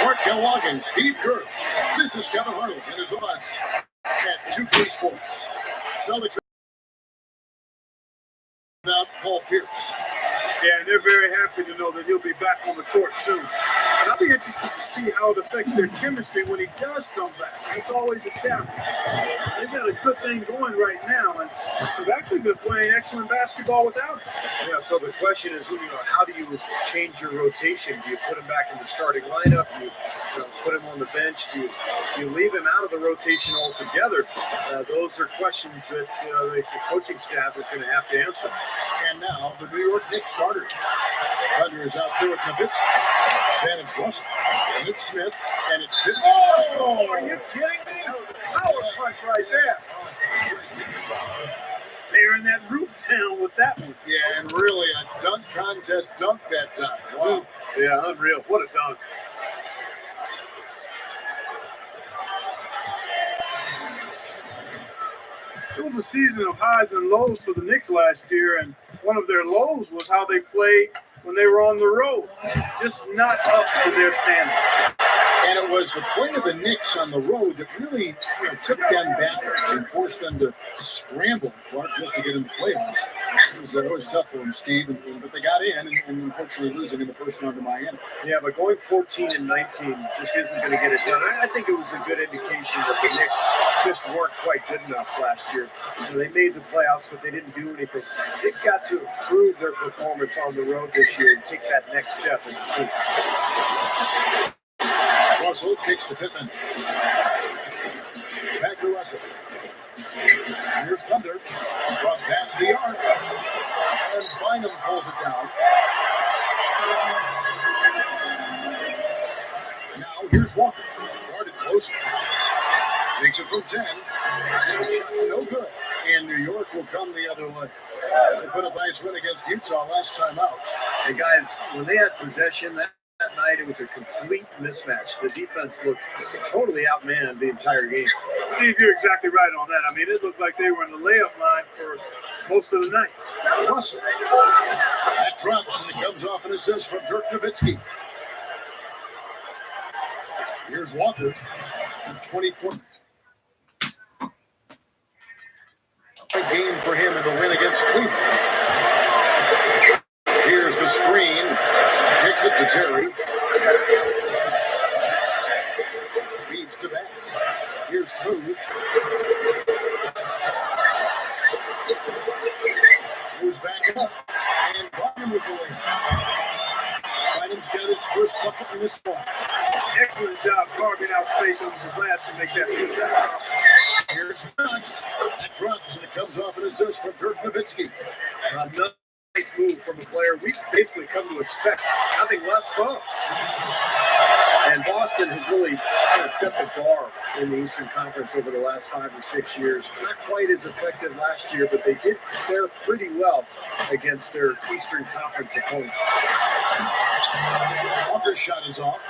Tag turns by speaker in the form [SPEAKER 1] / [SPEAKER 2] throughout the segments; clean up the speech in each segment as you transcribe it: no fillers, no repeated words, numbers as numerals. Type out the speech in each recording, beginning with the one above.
[SPEAKER 1] Mark Kellogg and Steve Kerr. This is Kevin Harlan and his us at 2K Sports. Celtics without Paul Pierce.
[SPEAKER 2] Yeah, and they're very happy to know that he'll be back on the court soon. And I'll be interested to see how it affects their chemistry when he does come back. It's always a challenge. They've got a good thing going right now, and they've actually been playing excellent basketball without him.
[SPEAKER 3] Yeah, so the question is, how do you change your rotation? Do you put him back in the starting lineup? Do you put him on the bench? Do you leave him out of the rotation altogether? Those are questions that the coaching staff is going to have to answer.
[SPEAKER 1] And now the New York Knicks starters. Thunder is out there with Nowitzki. Then it's Russell. And it's Smith. And it's Pippen.
[SPEAKER 2] Oh, are you kidding me? Power punch right there. Tearing that roof down with that one.
[SPEAKER 1] Yeah, and really a dunk contest dunk that time. Wow.
[SPEAKER 3] Yeah, unreal. What a dunk.
[SPEAKER 2] It was a season of highs and lows for the Knicks last year, and one of their lows was how they played when they were on the road. Just not up to their standards.
[SPEAKER 1] And it was the play of the Knicks on the road that really took them backwards and forced them to scramble just to get in the playoffs. It was tough for them, Steve, but they got in, and unfortunately losing in the first round to Miami.
[SPEAKER 3] Yeah, but going 14-19 just isn't going to get it done. I think it was a good indication that the Knicks just weren't quite good enough last year. So they made the playoffs, but they didn't do anything. They've got to improve their performance on the road this year and take that next step as a team.
[SPEAKER 1] Russell kicks to Pippen. Back to Russell. Here's Thunder. Cross past the arc. And Bynum pulls it down. Now here's Walker. Guarded close. Takes it from 10. And shot's no good. And New York will come the other way. They put a nice win against Utah last time out.
[SPEAKER 3] And guys, when they had possession, that night it was a complete mismatch. The defense looked totally outmanned the entire game.
[SPEAKER 2] Steve, you're exactly right on that. I mean, it looked like they were in the layup line for most of the night.
[SPEAKER 1] Russell. That drops and it comes off an assist from Dirk Nowitzki. Here's Walker. 20 points. A game for him in the win against Cleveland. Here's the screen. Kicks it to Terry. Feeds to Bass. Here's Smooth. Moves back up. And Bynum with the win. Bynum's got his first bucket in this one.
[SPEAKER 2] Excellent job carving out space on the glass to make that move.
[SPEAKER 1] Here's Knox. That drops and it comes off an assist from Dirk Nowitzki.
[SPEAKER 3] Another nice move from a player we've basically come to expect, having less fun. And Boston has really kind of set the bar in the Eastern Conference over the last 5 or 6 years. Not quite as effective last year, but they did fare pretty well against their Eastern Conference opponents.
[SPEAKER 1] Walker's shot is off.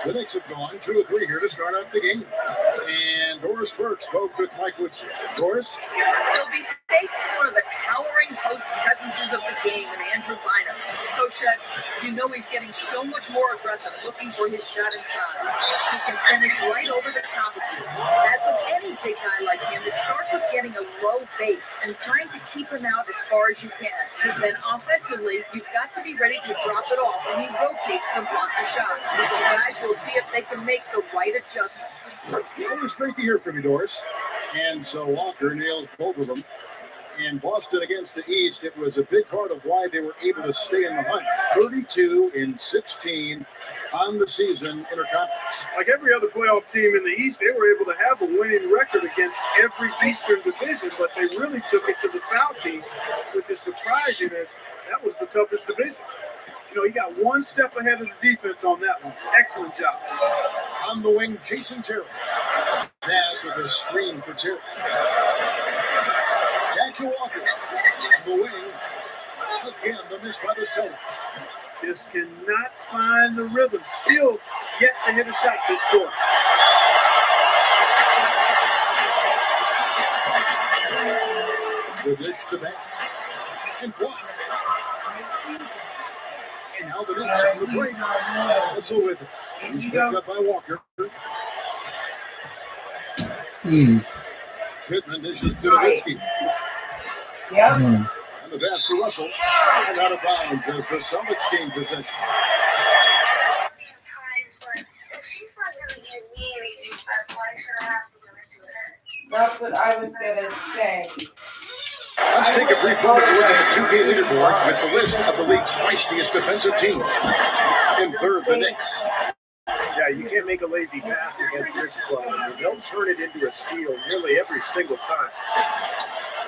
[SPEAKER 1] The Knicks have gone 2 of 3 here to start out the game. And Doris Burke spoke with Mike Woodson. Doris?
[SPEAKER 4] He'll be facing one of the towering post presences of the game in Andrew Bynum. Coach said, he's getting so much more aggressive, looking for his shot inside. He can finish right over the top of you. As with any big guy like him, it starts with getting a low base and trying to keep him out as far as you can. Then offensively, you've got to be ready to drop it off when he rotates to block the shot. The guys will see if they can make the right adjustments.
[SPEAKER 1] It was great to hear from you, Doris. And so Walker nails both of them. In Boston against the East, it was a big part of why they were able to stay in the hunt. 32-16 on the season interconference.
[SPEAKER 2] Like every other playoff team in the East, they were able to have a winning record against every Eastern division, but they really took it to the Southeast, which is surprising as that was the toughest division. He got one step ahead of the defense on that one. Excellent job.
[SPEAKER 1] On the wing, Jason Terry. Pass with a screen for Terry. Back to Walker. On the wing. Again, the miss by the Celtics.
[SPEAKER 2] Just cannot find the rhythm. Still yet to hit a shot this quarter.
[SPEAKER 1] The dish to Bass. And blocked. And now Now the Knicks on the break. Whistle with it. He's picked up by Walker.
[SPEAKER 5] Jeez.
[SPEAKER 1] Pittman dishes to Nowitzki.
[SPEAKER 6] Yep.
[SPEAKER 1] And the pass to Russell. And out of bounds as the Celtics gain possession.
[SPEAKER 7] She's not gonna give me any respect. Why should I have to give it to her?
[SPEAKER 6] That's what I was gonna say.
[SPEAKER 1] Let's take a brief moment to look at the 2K leaderboard with the list of the league's feistiest defensive teams. In third, the Knicks.
[SPEAKER 3] Yeah, you can't make a lazy pass against this club. I mean, they'll turn it into a steal nearly every single time.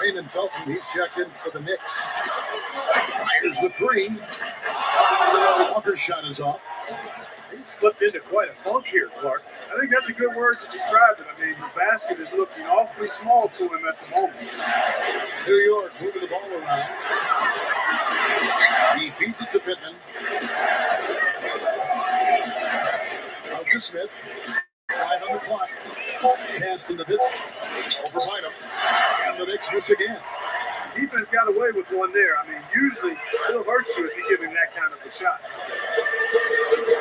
[SPEAKER 1] Raymond Felton, he's checked in for the Knicks. Fires the three. Walker's shot is off.
[SPEAKER 3] He slipped into quite a funk here, Clark.
[SPEAKER 2] I think that's a good word to describe it. I mean, the basket is looking awfully small to him at the moment.
[SPEAKER 1] New York moving the ball around. He feeds it to Pittman. Out to Smith. 5 on the clock. Pass to Nowitzki. Over Bynum. And the Knicks miss again.
[SPEAKER 2] Defense got away with one there. I mean, usually it'll hurt you if you give him that kind of a shot.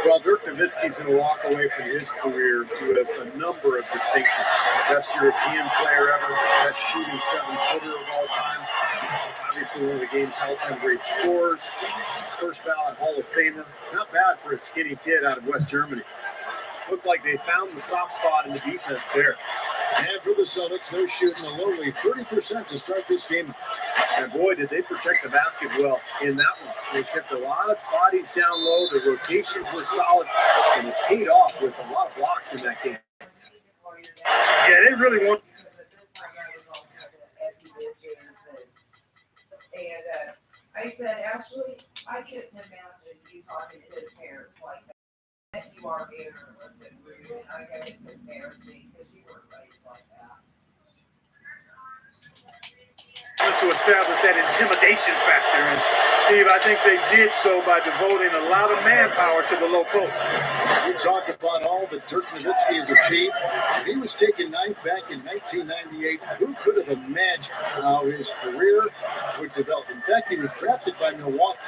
[SPEAKER 3] Well, Dirk Nowitzki's going to walk away from his career with a number of distinctions. Best European player ever, best shooting 7-footer of all time. Obviously, one of the game's all-time great scorers. First ballot Hall of Famer. Not bad for a skinny kid out of West Germany. Looked like they found the soft spot in the defense there.
[SPEAKER 1] And for the Celtics, they're shooting a lowly 30% to start this game.
[SPEAKER 3] And boy, did they protect the basket well in that one. They kept a lot of bodies down low. The rotations were solid, and it paid off with a lot of blocks in that game.
[SPEAKER 2] Yeah, they really want.
[SPEAKER 6] And I said, actually, I couldn't imagine you talking to his parents like that. You are ignorant and rude, and I know it's embarrassing because you were raised like that.
[SPEAKER 2] To establish that intimidation factor. And Steve, I think they did so by devoting a lot of manpower to the low post.
[SPEAKER 1] We talk about all that Dirk Nowitzki has achieved. He was taken ninth back in 1998. Who could have imagined how his career would develop? In fact, he was drafted by Milwaukee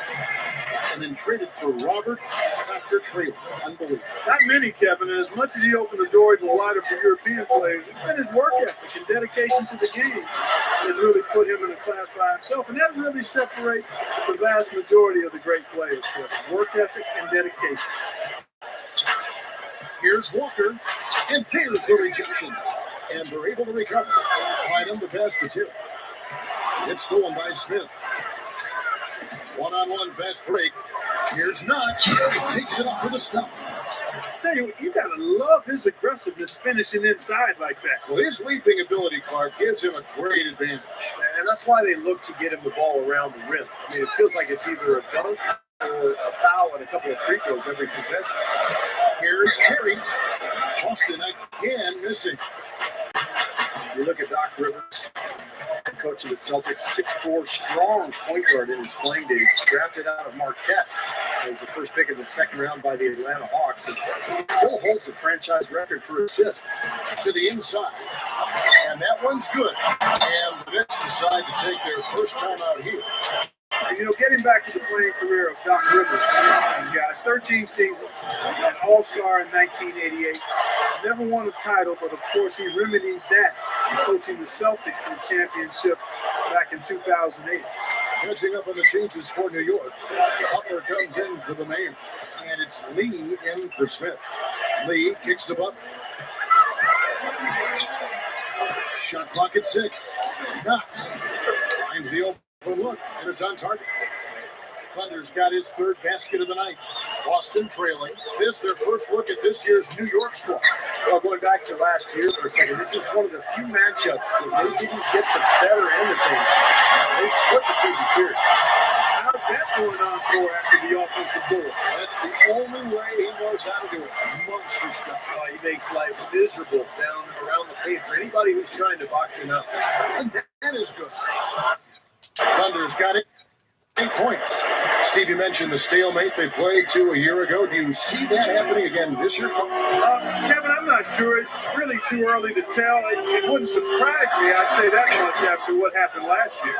[SPEAKER 1] and then traded for Robert Dr. Traylor. Unbelievable.
[SPEAKER 2] Not many, Kevin, and as much as he opened the door even wider for European players, it's been his work ethic and dedication to the game has really put him in a class by himself, and that really separates the vast majority of the great players. Work ethic and dedication.
[SPEAKER 1] Here's Walker, and there's the rejection. And they're able to recover. Bynum the pass to Till. It's stolen by Smith. One-on-one fast break. Here's Knox. Takes it up for the stuff.
[SPEAKER 2] I tell you, you gotta love his aggressiveness finishing inside like that.
[SPEAKER 1] Well, his leaping ability, Clark, gives him a great advantage.
[SPEAKER 3] And that's why they look to get him the ball around the rim. I mean, it feels like it's either a dunk or a foul and a couple of free throws every possession.
[SPEAKER 1] Here's Terry. Boston again missing.
[SPEAKER 3] You look at Doc Rivers, coach of the Celtics, 6'4", strong point guard in his playing days, drafted out of Marquette as the first pick in the second round by the Atlanta Hawks, and still holds the franchise record for assists.
[SPEAKER 1] To the inside. And that one's good. And the Knicks decide to take their first time out here.
[SPEAKER 2] You know, getting back to the playing career of Doc Rivers, guys, 13 seasons, an All-Star in 1988, never won a title, but of course he remedied that coaching the Celtics in the championship back in 2008.
[SPEAKER 1] Catching up on the changes for New York. Butler comes in for the mayor, and it's Lee in for Smith. Lee kicks to Butler. Shot clock at 6. Knox finds the open look, and it's on target. Thunder's got his third basket of the night. Boston trailing. This their first look at this year's New York squad.
[SPEAKER 3] Well, going back to last year for a second, this is one of the few matchups that they didn't get the better end of things. They split the season series.
[SPEAKER 2] How's that going on for after the offensive board?
[SPEAKER 1] That's the only way he knows how to do it. Monster stuff.
[SPEAKER 3] He makes life miserable down around the paint for anybody who's trying to box him out.
[SPEAKER 1] And that is good. Thunder's got it. 8 points. Steve, you mentioned the stalemate they played to a year ago. Do you see that happening again this year?
[SPEAKER 2] Kevin, I'm not sure. It's really too early to tell. It wouldn't surprise me, I'd say that much, after what happened last year.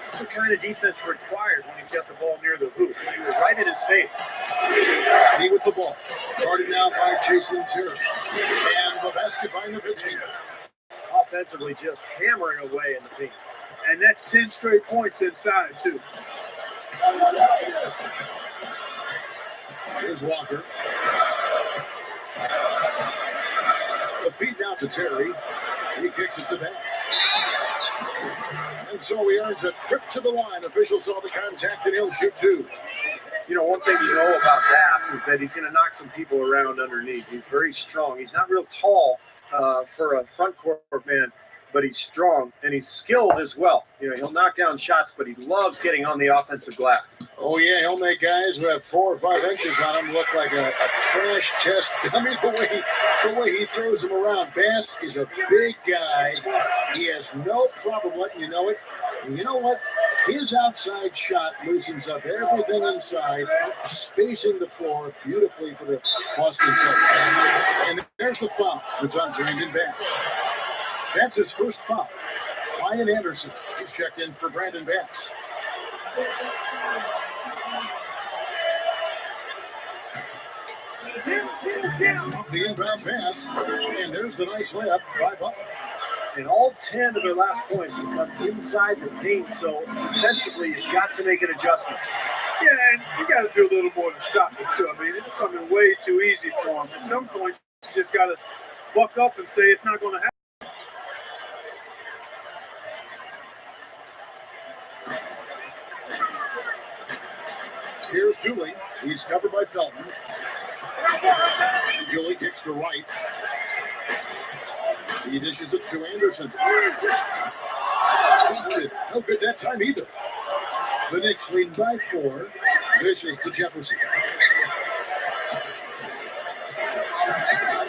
[SPEAKER 3] That's the kind of defense required when he's got the ball near the hoop. He was right in his face.
[SPEAKER 1] He with the ball. Guarded now by Jason Terry. And the basket by Nowitzki.
[SPEAKER 3] Offensively, just hammering away in the paint.
[SPEAKER 2] And that's 10 straight points inside, too.
[SPEAKER 1] Here's Walker. The feed now to Terry. He kicks it to Bass. And so he earns a trip to the line. Officials saw the contact and he'll shoot two.
[SPEAKER 3] You know, one thing you know about Bass is that he's going to knock some people around underneath. He's very strong. He's not real tall for a front court man, but he's strong and he's skilled as well. You know, he'll knock down shots, but he loves getting on the offensive glass.
[SPEAKER 1] Oh, yeah, he'll make guys who have 4 or 5 inches on him look like a trash test dummy the way he throws them around. Bass is a big guy. He has no problem letting you know it. And you know what? His outside shot loosens up everything inside, spacing the floor beautifully for the Boston Celtics. And there's the foul that's on Brandon Bass. That's his first foul. Ryan Anderson is checked in for Brandon Bass. Off the inbound pass, and there's the nice layup, 5 up.
[SPEAKER 3] And all 10 of their last points have come inside the paint, so defensively you've got to make an adjustment.
[SPEAKER 2] Yeah, and you got to do a little more to stop it, too. I mean, it's coming way too easy for him. At some point, you just got to buck up and say it's not going to happen.
[SPEAKER 1] Here's Dooley. He's covered by Felton. Dooley kicks to right. He dishes it to Anderson. Busted. No good that time either. The Knicks lead by 4. Dishes to Jefferson.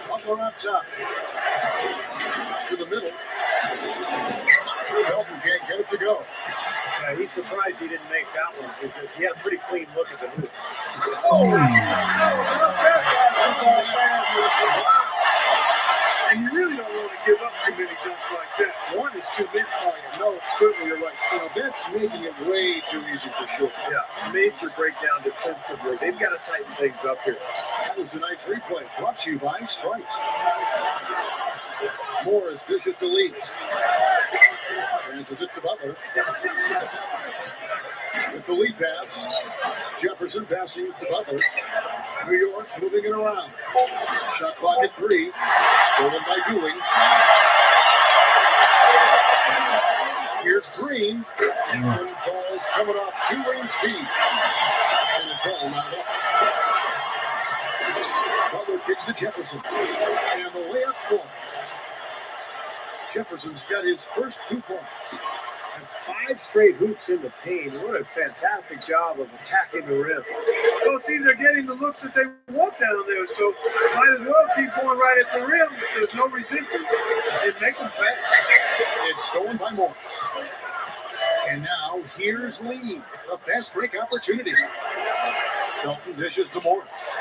[SPEAKER 1] Butler up top. To the middle. Felton can't get it to go.
[SPEAKER 3] He's surprised he didn't make that one because he had a pretty clean look at the hoop.
[SPEAKER 2] And you really don't want to give up too many dunks like that. One is too many.
[SPEAKER 1] Oh, yeah, no, certainly you're right. You know, that's making it way too easy for sure.
[SPEAKER 3] Yeah, major breakdown defensively. They've got to tighten things up here.
[SPEAKER 1] That was a nice replay. Brought to you by Sprite. Morris dishes to Lee. Passes it to Butler. With the lead pass, Jefferson passing to Butler. New York moving it around. Shot clock at 3. Stolen by Dooley. Here's Green. One falls coming off 2-lane speed. And it's all not up. Butler kicks to Jefferson. And the layup falls. Jefferson's got his first 2 points.
[SPEAKER 3] That's 5 straight hoops in the paint. What a fantastic job of attacking the rim.
[SPEAKER 2] Those teams are getting the looks that they want down there, so might as well keep going right at the rim. If there's no resistance, and make them back.
[SPEAKER 1] It's stolen by Morris. And now here's Lee. A fast break opportunity. Felton dishes to Morris.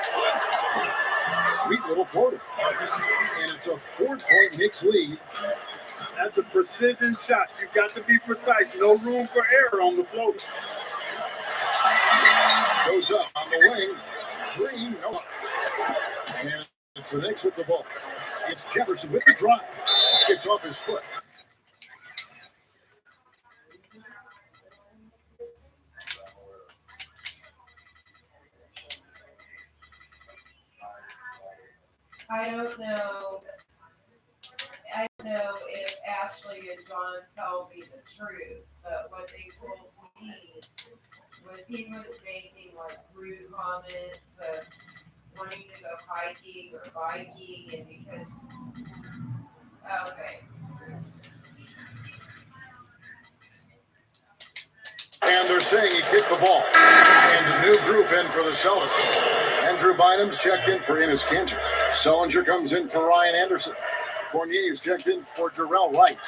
[SPEAKER 1] Sweet little floater. And it's a 4-point Knicks lead.
[SPEAKER 2] That's a precision shot. You've got to be precise. No room for error on the float.
[SPEAKER 1] Goes up on the wing. Green, no. And it's the Knicks with the ball. It's Jefferson with the drive. It's off his foot.
[SPEAKER 6] I don't know if Ashley and John tell me the truth, but what they told me was he was making like rude comments of wanting to go hiking or biking, and because okay.
[SPEAKER 1] And they're saying he kicked the ball. And a new group in for the Celtics. Andrew Bynum's checked in for Enes Kanter. Sullinger comes in for Ryan Anderson. Fournier's checked in for Darrell Wright.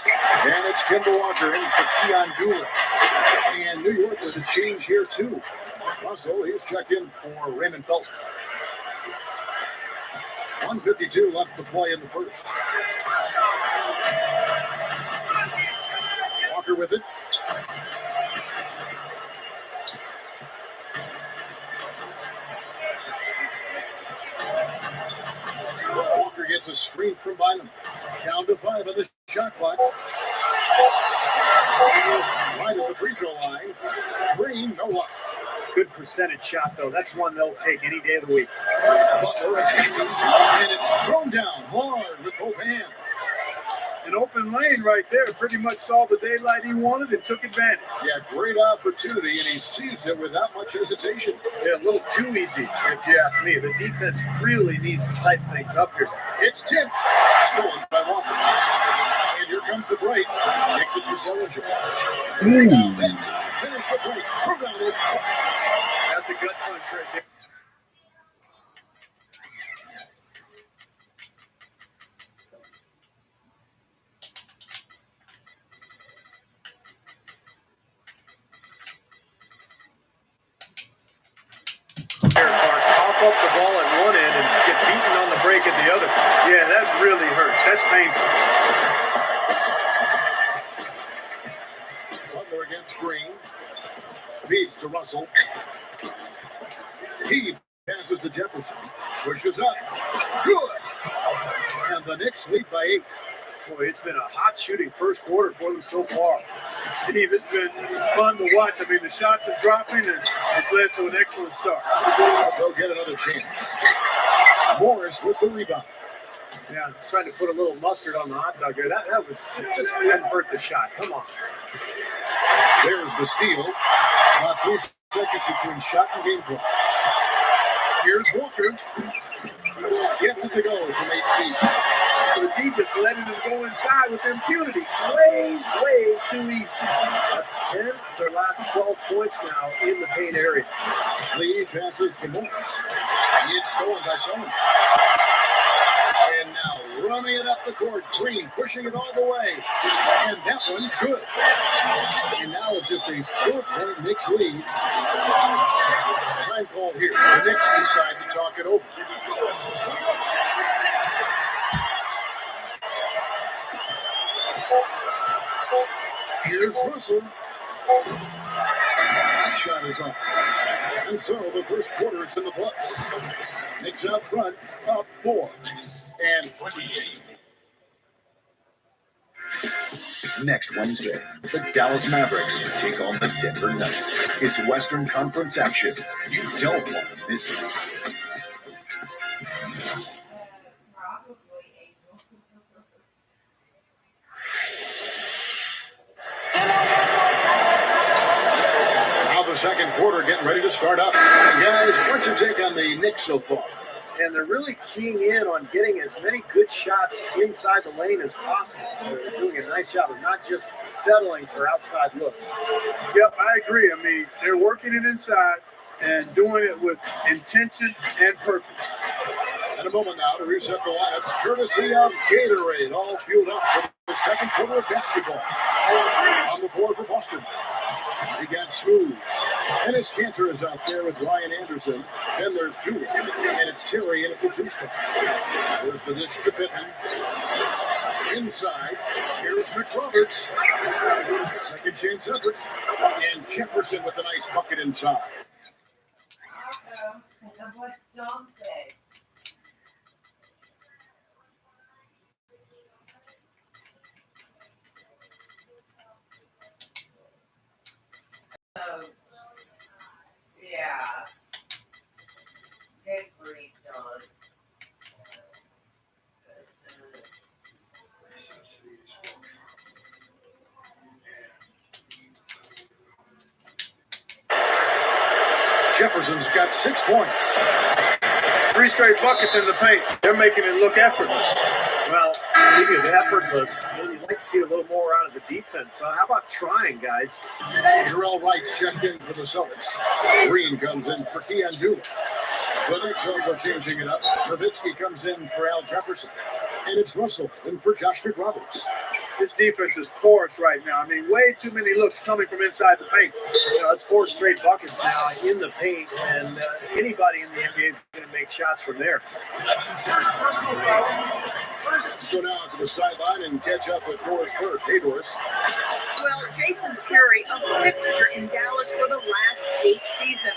[SPEAKER 1] And it's Kemba Walker in for Keon Dooley. And New York with a change here, too. Russell, he's checked in for Raymond Felton. 1:52 left to play in the first. Walker with it. Gets a screen from Bynum. Down to 5 on the shot clock. Right at the free throw line. Green, no luck.
[SPEAKER 3] Good percentage shot, though. That's one they'll take any day of the week.
[SPEAKER 1] Butler attacking, and it's thrown down hard with both hands.
[SPEAKER 2] An open lane right there. Pretty much saw the daylight he wanted and took advantage.
[SPEAKER 1] Yeah, great opportunity, and he seized it without much hesitation.
[SPEAKER 3] Yeah, a little too easy, if you ask me. The defense really needs to tighten things up here.
[SPEAKER 1] It's tipped, stolen by Walker. And here comes the break. Takes it to Sullinger. Finish the break. Around it.
[SPEAKER 3] That's a gut punch right there. Pop up the ball at one end and get beaten on the break at the other.
[SPEAKER 2] Yeah, that really hurts. That's painful.
[SPEAKER 1] Butler against Green. Feeds to Russell. He passes to Jefferson. Pushes up. Good. And the Knicks lead by 8.
[SPEAKER 3] Boy, it's been a hot shooting first quarter for them so far.
[SPEAKER 2] Steve, it's been fun to watch. I mean, the shots are dropping, and it's led to an excellent start.
[SPEAKER 1] They'll get another chance. Morris with the rebound.
[SPEAKER 3] Yeah, trying to put a little mustard on the hot dog here. That was just invert the shot. Come on.
[SPEAKER 1] There's the steal. About 3 seconds between shot and game clock. Here's Walker. Gets it to go from 8 feet.
[SPEAKER 2] The D just letting them go inside with impunity. Way, way too easy.
[SPEAKER 3] That's 10 of their last 12 points now in the paint area.
[SPEAKER 1] Lee passes to Morris. It's stolen by Sullivan. And now running it up the court. Green pushing it all the way. And that one's good. And now it's just a 4-point Knicks lead. Time call here. The Knicks decide to talk it over. Here's Russell. Shot is off. And so the first quarter is in the books. Knicks out front, up 4 and 28.
[SPEAKER 5] Next Wednesday, the Dallas Mavericks take on the Denver Nuggets. It's Western Conference action. You don't want to miss it.
[SPEAKER 1] Now the second quarter getting ready to start up. Guys, what's your take on the Knicks so far?
[SPEAKER 3] And they're really keying in on getting as many good shots inside the lane as possible. They're doing a nice job of not just settling for outside looks.
[SPEAKER 2] Yep, I agree. I mean, they're working it inside and doing it with intention and purpose.
[SPEAKER 1] In a moment now to reset the lineups, courtesy of Gatorade, all fueled up for the second quarter of basketball. On the floor for Boston. He got Smooth. Ennis Cantor is out there with Ryan Anderson. Then there's Dooley. And it's Terry in at the 2 spot. There's the dish to Pittman. Inside, here's McRoberts. Second chance effort. And Jefferson with a nice bucket inside.
[SPEAKER 6] What's Dom say? Oh, yeah. Good grief, Don.
[SPEAKER 1] Jefferson's got 6 points.
[SPEAKER 2] 3 straight buckets in the paint. They're making it look effortless.
[SPEAKER 3] Well, speaking of effortless, you'd like to see a little more out of the defense. So how about trying, guys?
[SPEAKER 1] Jarrell Wright's checked in for the Celtics. Green comes in for Keon Dooley. The Knicks also changing it up. Nowitzki comes in for Al Jefferson. And it's Russell in for Josh McRoberts.
[SPEAKER 2] This defense is porous right now. I mean, way too many looks coming from inside the paint.
[SPEAKER 3] You know, it's 4 straight buckets now in the paint, and anybody in the NBA is going to make shots from there.
[SPEAKER 1] Let's go down to the sideline and catch up with Doris Burke. Hey, Doris.
[SPEAKER 4] Well, Jason Terry, a fixture in Dallas for the last 8 seasons,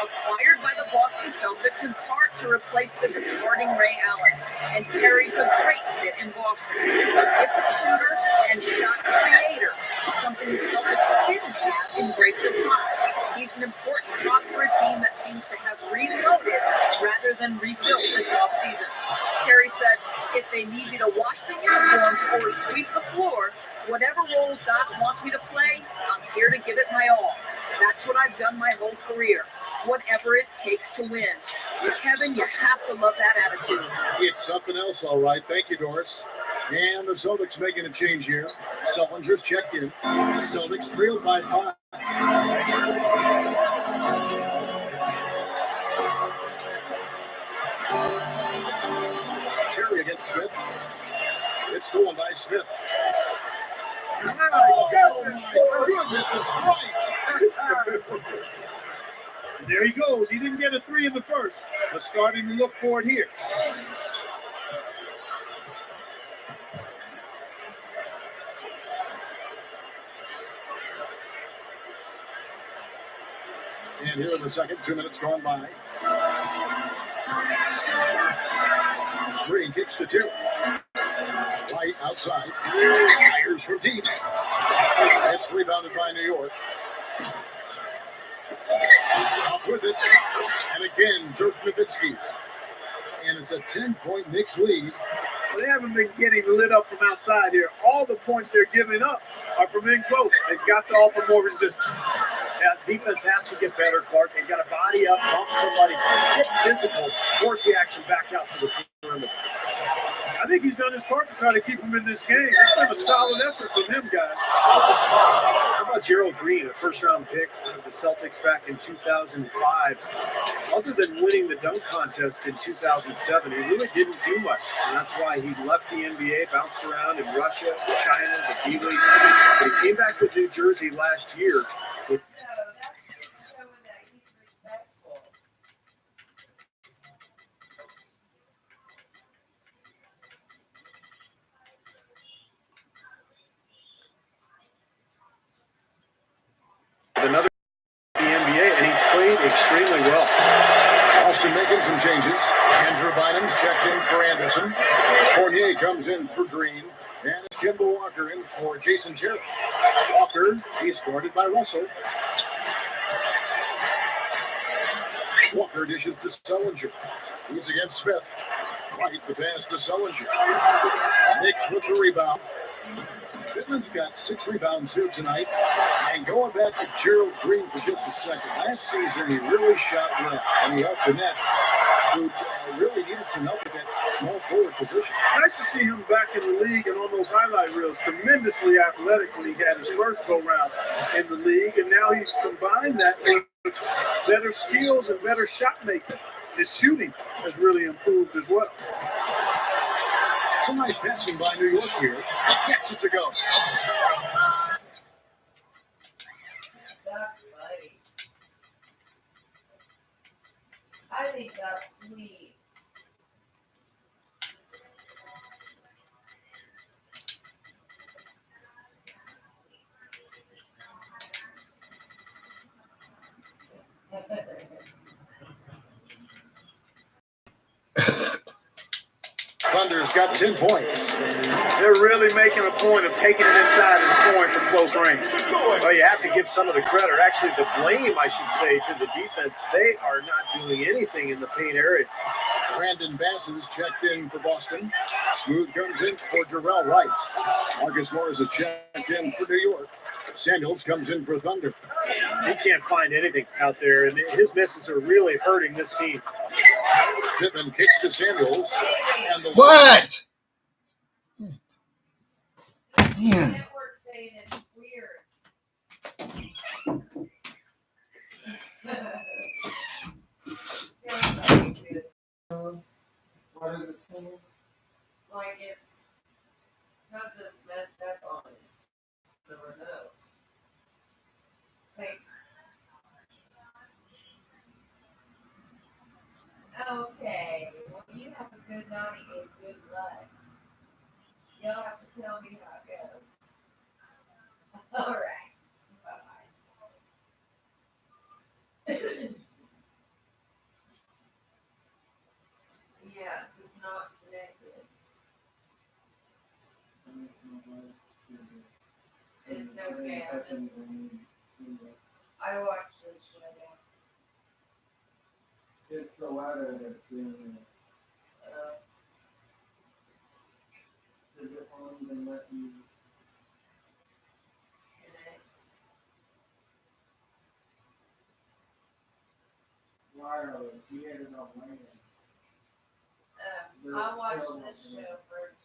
[SPEAKER 4] acquired by the Boston Celtics in part to replace the departing Ray Allen, and Terry's a great fit in Boston. A gifted shooter and shot creator, something the Celtics didn't have in great supply. He's an important prop for a team that seems to have reloaded rather than rebuilt this offseason. Terry said, if they need me to wash the uniforms or sweep the floor, whatever role Doc wants me to play, I'm here to give it my all. That's what I've done my whole career. Whatever it takes to win. Kevin, you have to love that attitude.
[SPEAKER 1] It's something else, all right. Thank you, Doris. And the Celtics making a change here. Sullinger's checked in. Celtics trailed by 5. Terry against Smith. It's stolen by Smith. Oh, my goodness is right.
[SPEAKER 2] And there he goes. He didn't get a 3 in the first, but starting to look for it here.
[SPEAKER 1] And here in the second, 2 minutes gone by. Green kicks to Terry. White outside. Fires from deep. It's rebounded by New York. Up with it. And again, Dirk Nowitzki. And it's a 10-point Knicks lead.
[SPEAKER 2] Well, they haven't been getting lit up from outside here. All the points they're giving up are from in close. They've got to offer more resistance.
[SPEAKER 3] Yeah, defense has to get better, Clark. They've got to body up, bump somebody, get physical, force the action back out to the perimeter.
[SPEAKER 2] I think he's done his part to try to keep him in this game. It's been a solid effort from him, guys.
[SPEAKER 3] How about Gerald Green, a first-round pick of the Celtics back in 2005? Other than winning the dunk contest in 2007, he really didn't do much. And that's why he left the NBA, bounced around in Russia, China, the D-League. But he came back to New Jersey last year.
[SPEAKER 6] So that's showing that he's respectful.
[SPEAKER 3] Another the NBA, and he played extremely well.
[SPEAKER 1] Austin making some changes. Andrew Bynum's checked in for Anderson. Fournier comes in for Green. And it's Kimball Walker in for Jason Terry. Walker, he's guarded by Russell. Walker dishes to Sullinger. He's against Smith. White the pass to Sullinger. Knicks with the rebound. Pittman's got 6 rebounds here tonight. And going back to Gerald Green for just a second. Last season, he really shot well. And he helped the Nets, who really needed some help at that small forward position.
[SPEAKER 2] Nice to see him back in the league and on those highlight reels. Tremendously athletic when he had his first go-round in the league. And now he's combined that with better skills and better shot making. His shooting has really improved as well.
[SPEAKER 1] Some nice passing by New York here. Yes, it's a go.
[SPEAKER 6] That's funny. I think that's sweet.
[SPEAKER 1] Thunder's got 10 points.
[SPEAKER 2] They're really making a point of taking it inside and scoring from close range.
[SPEAKER 3] Well, you have to give some of the credit, or actually the blame, I should say, to the defense. They are not doing anything in the paint area.
[SPEAKER 1] Brandon Bass is checked in for Boston. Smooth comes in for Jarrell Wright. Marcus Morris is checked in for New York. Samuels comes in for Thunder.
[SPEAKER 3] He can't find anything out there, and his misses are really hurting this team.
[SPEAKER 1] Pittman kicks to Samuels. And the
[SPEAKER 8] What?
[SPEAKER 6] The
[SPEAKER 8] Man.
[SPEAKER 6] network saying it's weird. Sounds like it.
[SPEAKER 8] What is it saying?
[SPEAKER 6] Like it's something's messed up on it. The remote. Say. Okay. Well, you have a good night and good luck. Y'all have to tell me how it goes. All right. Bye-bye. not connected. It's okay. I watched this show.
[SPEAKER 8] It's the weather that's doing it. Does it won't even let you? Wireless, you had it on land.
[SPEAKER 6] I watched this show first.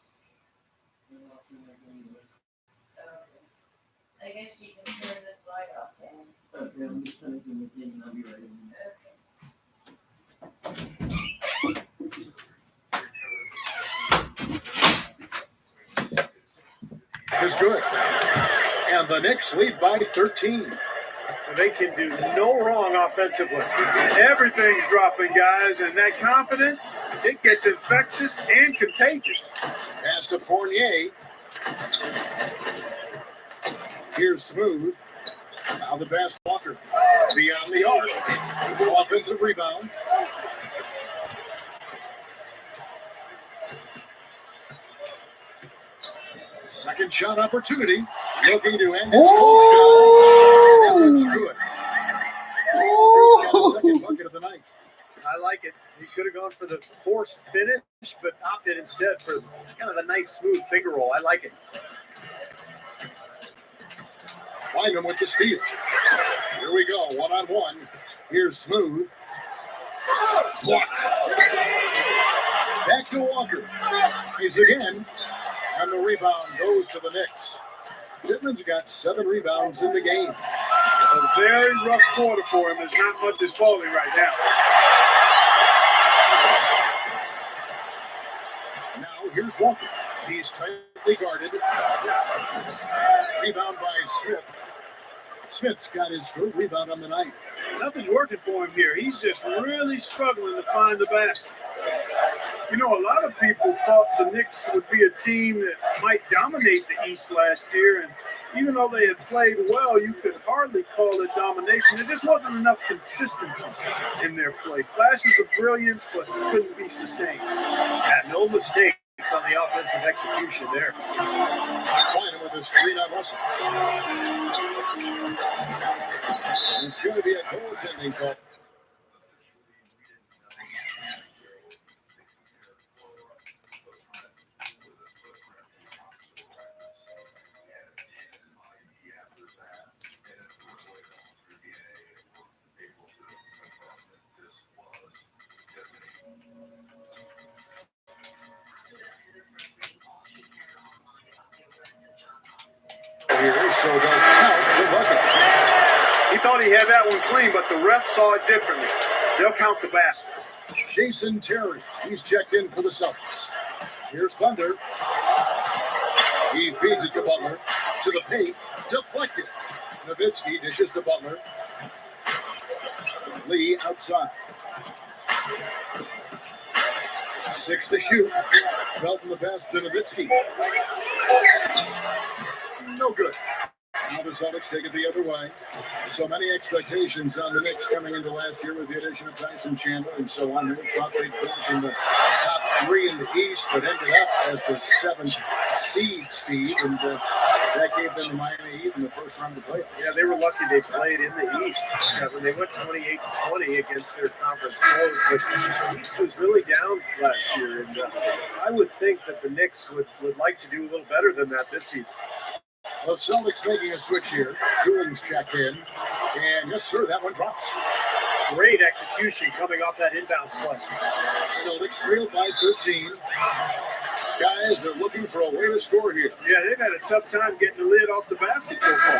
[SPEAKER 8] You're not connecting with
[SPEAKER 6] I guess you can turn this light off then.
[SPEAKER 8] but then it turns in the game, I'll be ready.
[SPEAKER 1] Is good. And the Knicks lead by 13.
[SPEAKER 2] They can do no wrong offensively. Everything's dropping, guys, and that confidence, it gets infectious and contagious.
[SPEAKER 1] Pass to Fournier. Here's Smooth. Now the pass to Walker. Beyond the arc. Offensive rebound. Second shot opportunity. Looking to end his That one's good. Second bucket of the night.
[SPEAKER 3] I like it. He could have gone for the forced finish, but opted instead for kind of a nice, smooth finger roll. I like it.
[SPEAKER 1] Wyman with the steal. Here we go, one-on-one. Here's Smooth. Blocked. Back to Walker. He's again. And the rebound goes to the Knicks. Pittman's got 7 rebounds in the game.
[SPEAKER 2] A very rough quarter for him. There's not much is falling right now.
[SPEAKER 1] Now here's Walker. He's tightly guarded. Rebound by Smith. Smith's got his third rebound on the night.
[SPEAKER 2] Nothing's working for him here. He's just really struggling to find the basket. You know, a lot of people thought the Knicks would be a team that might dominate the East last year, and even though they had played well, you could hardly call it domination. There just wasn't enough consistency in their play. Flashes of brilliance, but couldn't be sustained.
[SPEAKER 3] Yeah, no mistakes on the offensive execution there.
[SPEAKER 1] Wyman with a screen on Russell. It's going to be a goaltending call. So they'll count the bucket.
[SPEAKER 2] He thought he had that one clean, but the ref saw it differently. They'll count the basket.
[SPEAKER 1] Jason Terry, he's checked in for the Celtics. Here's Thunder. He feeds it to Butler. To the paint. Deflected. Nowitzki dishes to Butler. Lee outside. 6 to shoot. Felton the pass to Nowitzki. No good. Now the Celtics take it the other way. So many expectations on the Knicks coming into last year with the addition of Tyson Chandler and so on. Who thought they'd finish in the top 3 in the East, but ended up as the 7th seed, Steve, and that gave them the Miami Heat in the first round of the playoffs.
[SPEAKER 3] Yeah, they were lucky they played in the East. When they went 28-20 against their conference foes, but the East was really down last year, and I would think that the Knicks would like to do a little better than that this season.
[SPEAKER 1] The Celtics making a switch here. Toolin's checked in. And yes, sir, that one drops.
[SPEAKER 3] Great execution coming off that inbounds play.
[SPEAKER 1] Celtics trailed by 13. Guys, they're looking for a way to score here.
[SPEAKER 2] Yeah, they've had a tough time getting the lid off the basket so far.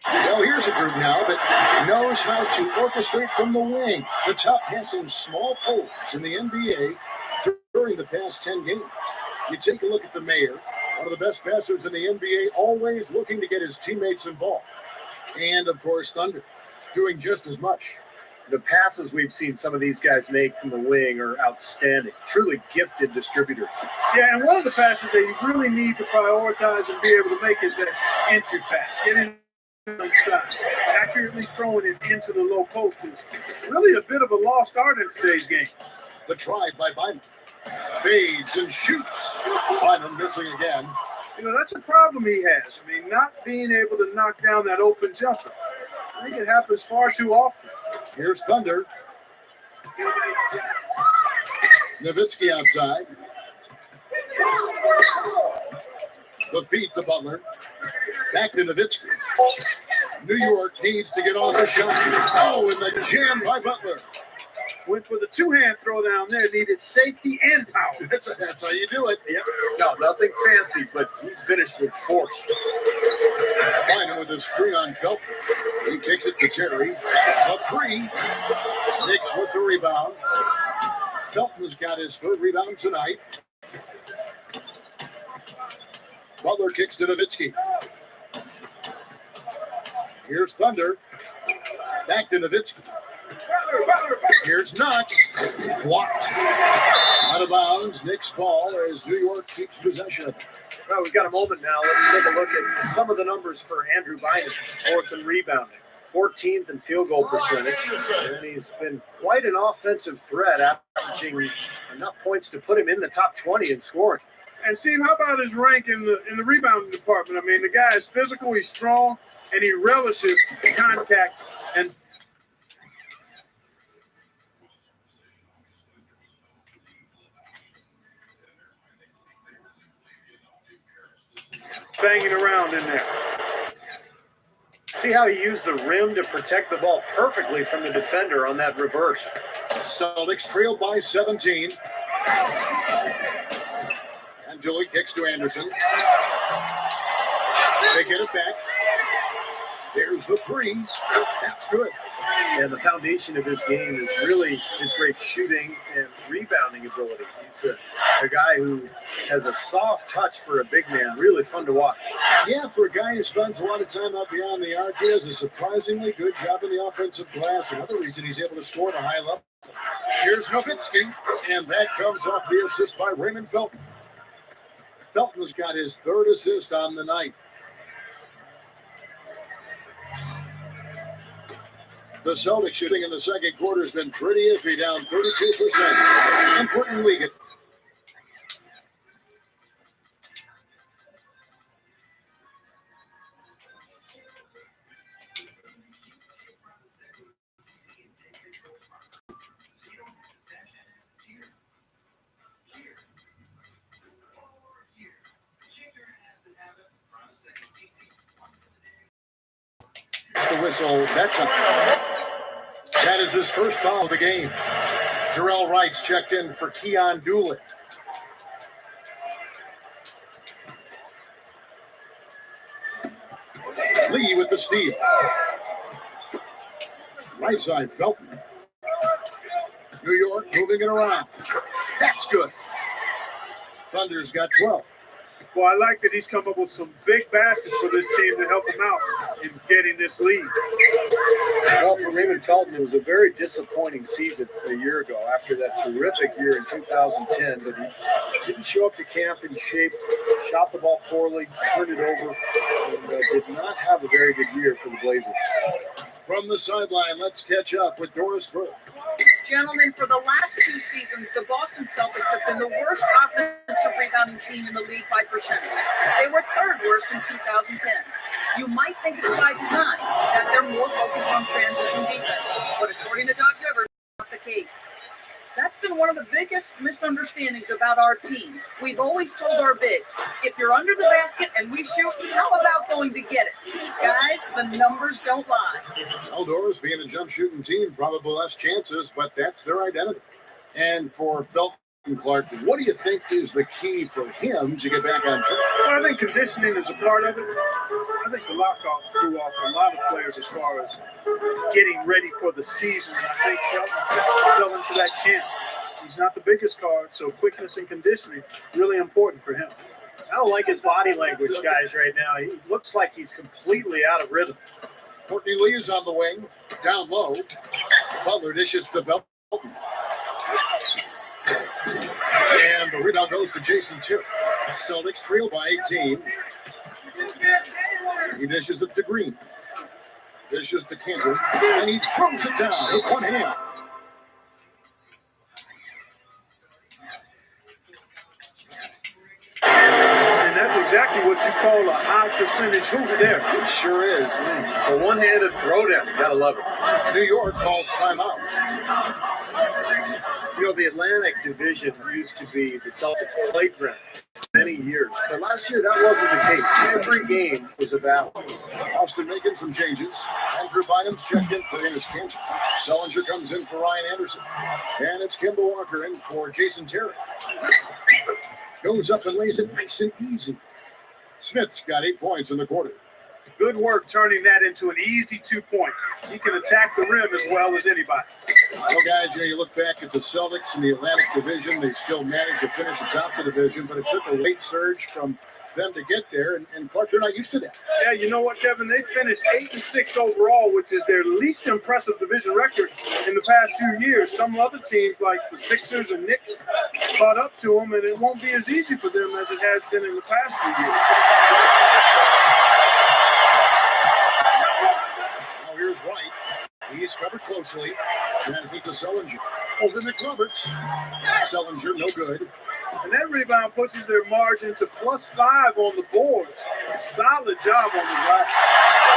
[SPEAKER 1] Well, here's a group now that knows how to orchestrate from the wing. The top passing small forwards in the NBA during the past 10 games. You take a look at the mayor, one of the best passers in the NBA, always looking to get his teammates involved. And, of course, Thunder, doing just as much.
[SPEAKER 3] The passes we've seen some of these guys make from the wing are outstanding. Truly gifted distributors.
[SPEAKER 2] Yeah, and one of the passes that you really need to prioritize and be able to make is that entry pass. Getting inside, accurately throwing it into the low post is really a bit of a lost art in today's game.
[SPEAKER 1] The try by Bynum. Fades and shoots. Bynum missing again.
[SPEAKER 2] You know, that's a problem he has. I mean, not being able to knock down that open jumper. I think it happens far too often.
[SPEAKER 1] Here's Thunder. Nowitzki outside. The feed to Butler. Back to Nowitzki. New York needs to get off the shot. Oh, and the jam by Butler.
[SPEAKER 2] Went for the two-hand throw down there. Needed safety and power.
[SPEAKER 1] That's how you do it.
[SPEAKER 2] Yep.
[SPEAKER 3] No, nothing fancy, but he finished with force.
[SPEAKER 1] Bynum with a screen on Felton. He takes it to Terry. A three. Knicks with the rebound. Felton's got his third rebound tonight. Butler kicks to Nowitzki. Here's Thunder. Back to Nowitzki. Here's Knox. Blocked. Out of bounds. Knicks ball as New York keeps possession.
[SPEAKER 3] Well, we've got a moment now. Let's take a look at some of the numbers for Andrew Bynum. Fourth in rebounding, 14th in field goal percentage, and he's been quite an offensive threat, averaging enough points to put him in the top 20 in scoring.
[SPEAKER 2] And Steve, how about his rank in the rebounding department? I mean, the guy is physical, he's strong, and he relishes contact and banging around in there.
[SPEAKER 3] See how he used the rim to protect the ball perfectly from the defender on that reverse.
[SPEAKER 1] Celtics trailed by 17. And Julie kicks to Anderson. They get it back. There's the three. That's good.
[SPEAKER 3] And the foundation of his game is really his great shooting and rebounding ability. He's a guy who has a soft touch for a big man. Really fun to watch.
[SPEAKER 1] Yeah, for a guy who spends a lot of time out beyond the arc, he does a surprisingly good job in the offensive glass. Another reason he's able to score at a high level. Here's Nowitzki, and that comes off the assist by Raymond Felton. Felton's got his third assist on the night. The Celtics shooting in the second quarter has been pretty iffy, down 32%. Important league. The whistle, that's that is his first foul of the game. Jarrell Wright's checked in for Keon Doolin. Lee with the steal. Right side, Felton. New York moving it around. That's good. Thunder's got 12.
[SPEAKER 2] Well, I like that he's come up with some big baskets for this team to help him out in getting this lead.
[SPEAKER 3] Well, for Raymond Felton, it was a very disappointing season a year ago after that terrific year in 2010. But he didn't show up to camp in shape, shot the ball poorly, turned it over, and did not have a very good year for the Blazers.
[SPEAKER 1] From the sideline, let's catch up with Doris Burke.
[SPEAKER 4] Gentlemen, for the last two seasons, the Boston Celtics have been the worst offensive rebounding team in the league by percentage. They were third worst in 2010. You might think it's by design that they're more focused on transition defense, but according to Doc Rivers, that's not the case. That's been one of the biggest misunderstandings about our team. We've always told our bigs, if you're under the basket and we shoot, how about going to get it? Guys, the numbers don't lie.
[SPEAKER 1] Eldor's being a jump shooting team, probably less chances, but that's their identity. And for Felton Clark, what do you think is the key for him to get back on track?
[SPEAKER 2] Well, I think conditioning is a part of it. I think the lockout threw off a lot of players as far as getting ready for the season. And I think Felton fell into that camp. He's not the biggest card, so quickness and conditioning really important for him.
[SPEAKER 3] I don't like his body language, guys, right now. He looks like he's completely out of rhythm.
[SPEAKER 1] Courtney Lee is on the wing, down low. Butler dishes to Felton. And the rebound goes to Jason Terry. Celtics trail by 18. He dishes it to Green. Dishes to Cantor. And he throws it down with one hand.
[SPEAKER 2] call a high percentage hooter there.
[SPEAKER 1] It sure is.
[SPEAKER 3] The one-handed throwdown, you gotta love it.
[SPEAKER 1] New York calls timeout.
[SPEAKER 3] You know, the Atlantic Division used to be the Celtics playground for many years, but last year that wasn't the case. Every game was a battle.
[SPEAKER 1] Austin making some changes. Andrew Bynum's checked in for Enes Kanter. Sullinger comes in for Ryan Anderson. And it's Kemba Walker in for Jason Terry. Goes up and lays it nice and easy. Smith's got 8 points in the quarter.
[SPEAKER 2] Good work turning that into an easy 2-point. He can attack the rim as well as anybody.
[SPEAKER 1] Well, guys, you look back at the Celtics in the Atlantic Division. They still managed to finish atop the division, but it took a late surge from them to get there. And Clark, they're not used to that.
[SPEAKER 2] Yeah, you know what, Kevin? They finished 8-6 overall, which is their least impressive division record in the past few years. Some other teams like the Sixers and Knicks caught up to them, and it won't be as easy for them as it has been in the past few years.
[SPEAKER 1] Now here's Wright. He's covered closely. Hands it to Sullinger. Over to Roberts. Sullinger, no good.
[SPEAKER 2] And that rebound pushes their margin to +5 on the board. Solid job on the drive.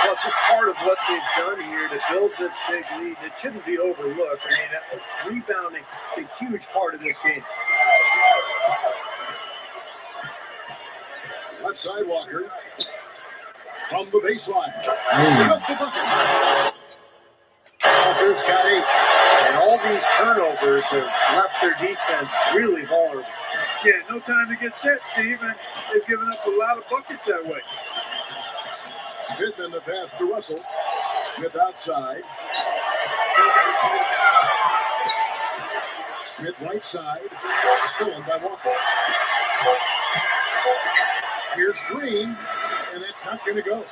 [SPEAKER 3] Well, it's just part of what they've done here to build this big lead. It shouldn't be overlooked. I mean, rebounding is a huge part of this game.
[SPEAKER 1] Left side Walker. From the baseline. Up the bucket. Walker's got 8.
[SPEAKER 3] And all these turnovers have left their defense really vulnerable.
[SPEAKER 2] Yeah, no time to get set, Steve, and they've given up a lot of buckets that way.
[SPEAKER 1] Pittman the pass to Russell. Smith outside. Smith right side. Stolen by Walker. Here's Green, and that's not going to go.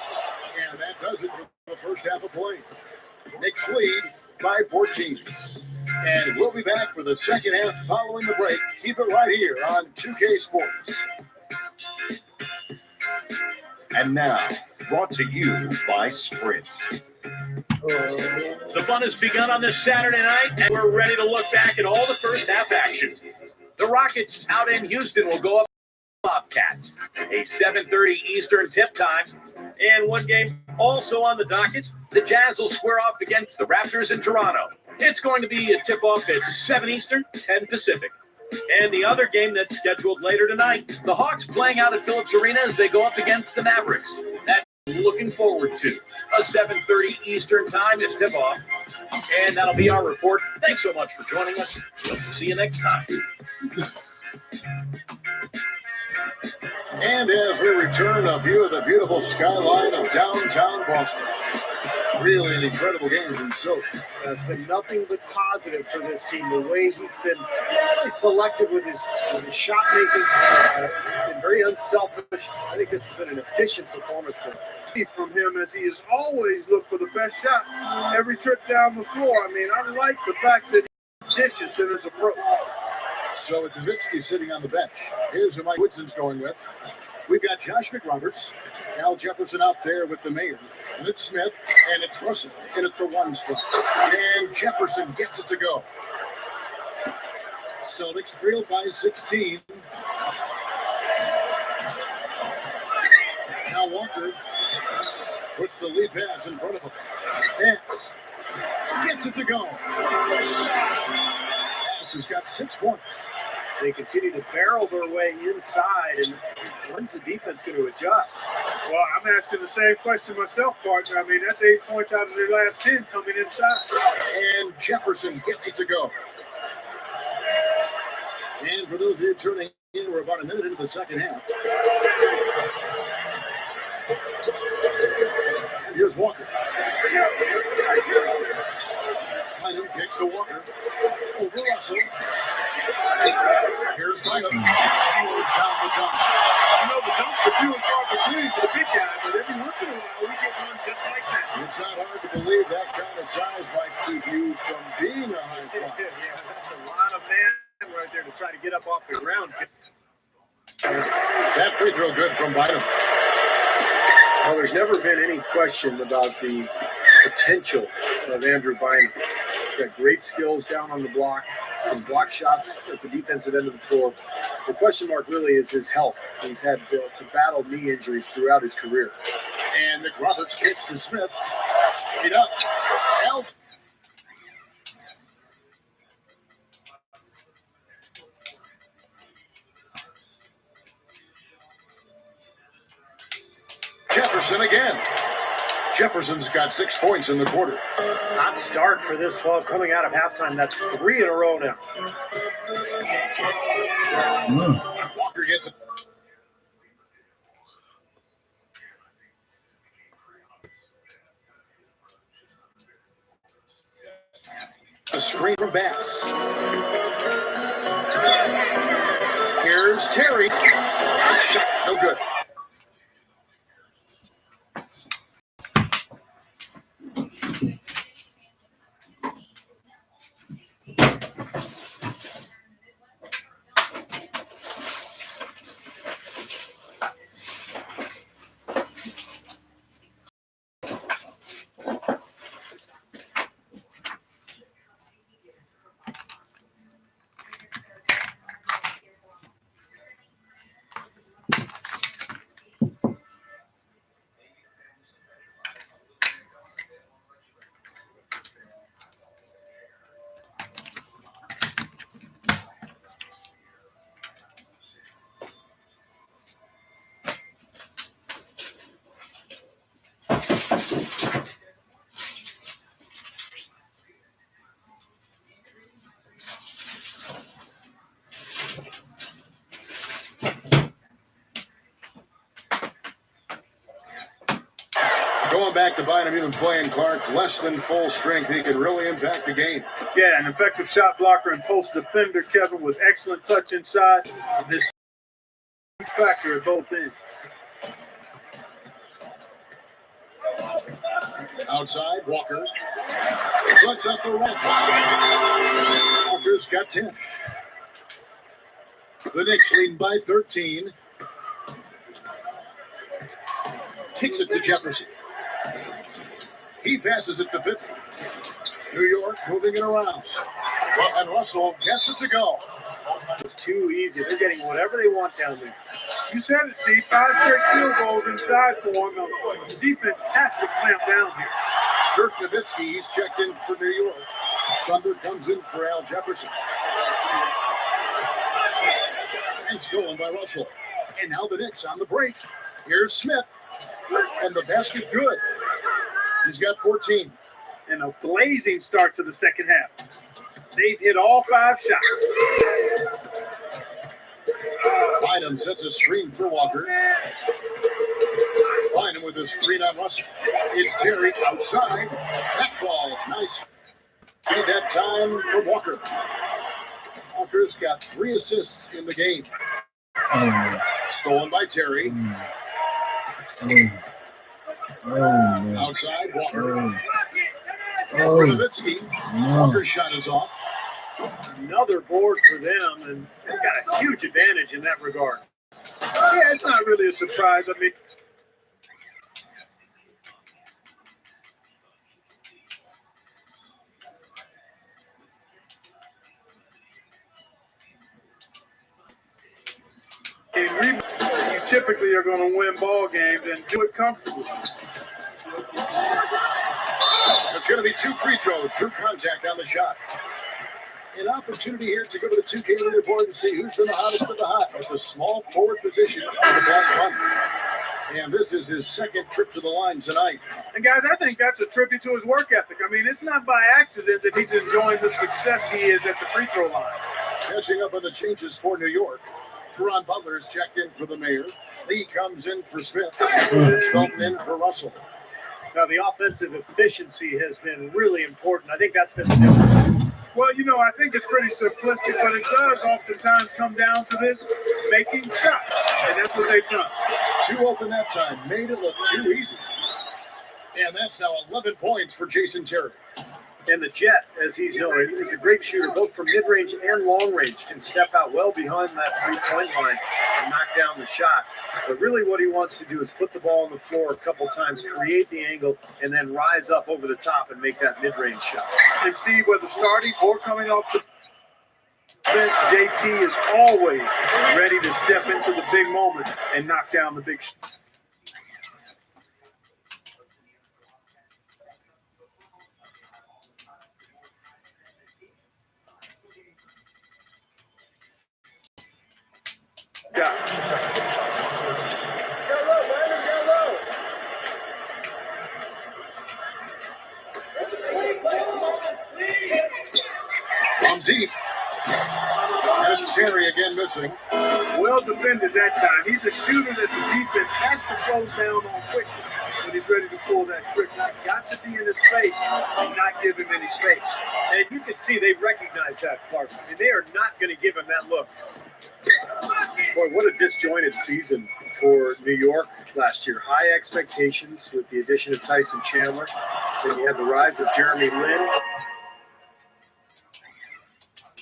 [SPEAKER 1] And that does it for the first half of play. Knicks lead by 14. And we'll be back for the second half following the break. Keep it right here on 2K Sports.
[SPEAKER 5] And now, brought to you by Sprint.
[SPEAKER 9] The fun has begun on this Saturday night, and we're ready to look back at all the first half action. The Rockets out in Houston will go up Bobcats, a 7:30 Eastern tip time. And one game also on the docket, the Jazz will square off against the Raptors in Toronto. It's going to be a tip-off at 7 Eastern, 10 Pacific. And the other game that's scheduled later tonight, the Hawks playing out at Phillips Arena as they go up against the Mavericks. That's looking forward to. A 7:30 Eastern time is tip-off. And that'll be our report. Thanks so much for joining us. We'll see you next time.
[SPEAKER 1] And as we return, a view of the beautiful skyline of downtown Boston. Really an incredible game from Silk.
[SPEAKER 3] It's been nothing but positive for this team. The way he's been really selective with his shot making, been very unselfish. I think this has been an efficient performance for him.
[SPEAKER 2] From him, as he has always looked for the best shot every trip down the floor. I mean, I like the fact that he's vicious in his approach.
[SPEAKER 1] So with Nowitzki sitting on the bench, here's who Mike Woodson's going with. We've got Josh McRoberts, Al Jefferson out there with the mayor, and it's Smith, and it's Russell in at the 1 spot. And Jefferson gets it to go. Celtics trailed by 16. Now Walker puts the lead pass in front of him. Pass. Gets it to go. Pass has got 6 points.
[SPEAKER 3] They continue to barrel their way inside, and when's the defense going to adjust?
[SPEAKER 2] Well, I'm asking the same question myself, partner. I mean, that's 8 points out of their last 10 coming inside.
[SPEAKER 1] And Jefferson gets it to go. And for those of you tuning in, we're about a minute into the second half. And here's Walker. Bynum kicks to Walker. Over Russell. Here's Bynum. Down the dunk.
[SPEAKER 2] You know, the dunk's a few and far between for the big guy, but every once in a while we get one just like that.
[SPEAKER 1] It's not hard to believe that kind of size might keep you from being a high flyer.
[SPEAKER 3] Yeah, that's a lot of man right there to try to get up off the ground.
[SPEAKER 1] That free throw good from Bynum.
[SPEAKER 3] Well, there's never been any question about the potential of Andrew Bynum. He's got great skills down on the block. and block shots at the defensive end of the floor. The question mark really is his health. He's had to battle knee injuries throughout his career.
[SPEAKER 1] And McRoberts kicks to Smith. Straight up. Out. Jefferson again. Jefferson's got 6 points in the quarter.
[SPEAKER 3] Hot start for this club coming out of halftime. That's 3 in a row now.
[SPEAKER 1] Walker gets it. A screen from Bass. Here's Terry. Shot, no good. Going back to Bynum, even playing Clark less than full strength, he can really impact the game.
[SPEAKER 2] Yeah, an effective shot blocker and post defender, Kevin, with excellent touch inside. This factor at both ends.
[SPEAKER 1] Outside, Walker. Lets up the right. Walker's got 10. The Knicks lead by 13. Kicks it to Jefferson. He passes it to Pippen. New York moving it around. And Russell gets it to go.
[SPEAKER 3] It's too easy. They're getting whatever they want down there.
[SPEAKER 2] You said it, Steve. 5 straight field goals inside for him. The defense has to clamp down here.
[SPEAKER 1] Dirk Nowitzki, he's checked in for New York. Thunder comes in for Al Jefferson. And stolen by Russell. And now the Knicks on the break. Here's Smith. And the basket good. He's got 14.
[SPEAKER 2] And a blazing start to the second half. They've hit all 5 shots.
[SPEAKER 1] Bynum sets a screen for Walker. Bynum with a screen on Russell. It's Terry outside. That falls. Nice. Made that time for Walker. Walker's got 3 assists in the game. Stolen by Terry. Outside, Walker. For Nowitzki. Walker's shot is off.
[SPEAKER 3] Another board for them, and they've got a huge advantage in that regard.
[SPEAKER 2] Yeah, it's not really a surprise. I mean, you typically are going to win ball games and do it comfortably.
[SPEAKER 1] It's going to be 2 free throws. True contact on the shot. An opportunity here to go to the 2K leaderboard and see who's been the hottest of the hot with the small forward position of the past month. And this is his second trip to the line tonight.
[SPEAKER 2] And guys, I think that's a tribute to his work ethic. I mean, it's not by accident that he's enjoying the success he is at the free throw line.
[SPEAKER 1] Catching up on the changes for New York. Ron Butler's checked in for the mayor. Lee comes in for Smith. Shelton in for Russell.
[SPEAKER 3] Now, the offensive efficiency has been really important. I think that's been the difference.
[SPEAKER 2] Well, you know, I think it's pretty simplistic, but it does oftentimes come down to this, making shots. And that's what they've done.
[SPEAKER 1] 2 open that time. Made it look too easy. And that's now 11 points for Jason Terry.
[SPEAKER 3] And the Jet, as he's known, is a great shooter, both from mid-range and long-range, can step out well behind that three-point line and knock down the shot. But really what he wants to do is put the ball on the floor a couple times, create the angle, and then rise up over the top and make that mid-range shot.
[SPEAKER 2] And Steve, whether starting or coming off the JT is always ready to step into the big moment and knock down the big shots.
[SPEAKER 1] From deep. There's Terry again missing.
[SPEAKER 2] Well defended that time. He's a shooter that the defense has to close down on quickly when he's ready to pull that trick. Got to be in his face and not give him any space.
[SPEAKER 3] And you can see they recognize that, Clark. I mean, they are not going to give him that look. Boy, what a disjointed season for New York last year. High expectations with the addition of Tyson Chandler. Then you had the rise of Jeremy Lin.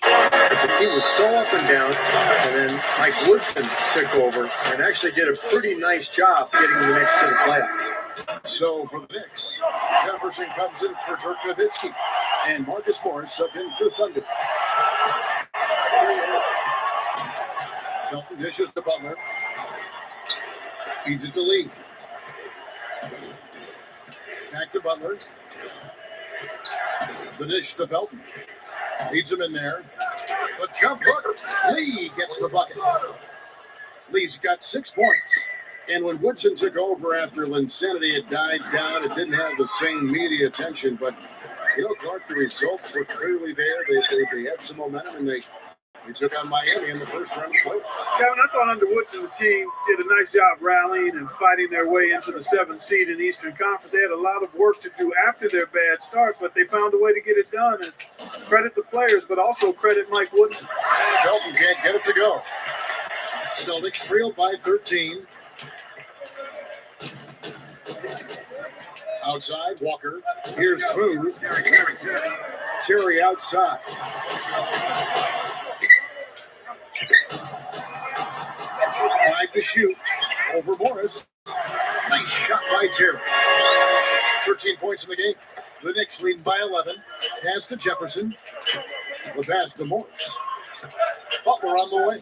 [SPEAKER 3] But the team was so up and down, and then Mike Woodson took over and actually did a pretty nice job getting the Knicks to the playoffs.
[SPEAKER 1] So for the Knicks, Jefferson comes in for Dirk Nowitzki, and Marcus Morris subbed in for Thunder. Felton dishes to Butler. Feeds it to Lee. Back to Butler. The dish to Felton. Leads him in there. The jump hook. Lee gets the bucket. Lee's got 6 points. And when Woodson took over after Linsanity had died down, it didn't have the same media attention. But, you know, Clark, the results were clearly there. They had some momentum, and they took on Miami in the first round of the playoffs.
[SPEAKER 2] Kevin, I thought under Woodson, the team did a nice job rallying and fighting their way into the 7th seed in the Eastern Conference. They had a lot of work to do after their bad start, but they found a way to get it done. And credit the players, but also credit Mike Woodson.
[SPEAKER 1] Felton can't get it to go. Celtics trailed by 13. Outside, Walker. Here's Smooth. Terry outside. 5 to shoot. Over Morris. Nice shot by Terry. 13 points in the game. The Knicks leading by 11. Pass to Jefferson. The pass to Morris. Butler on the way.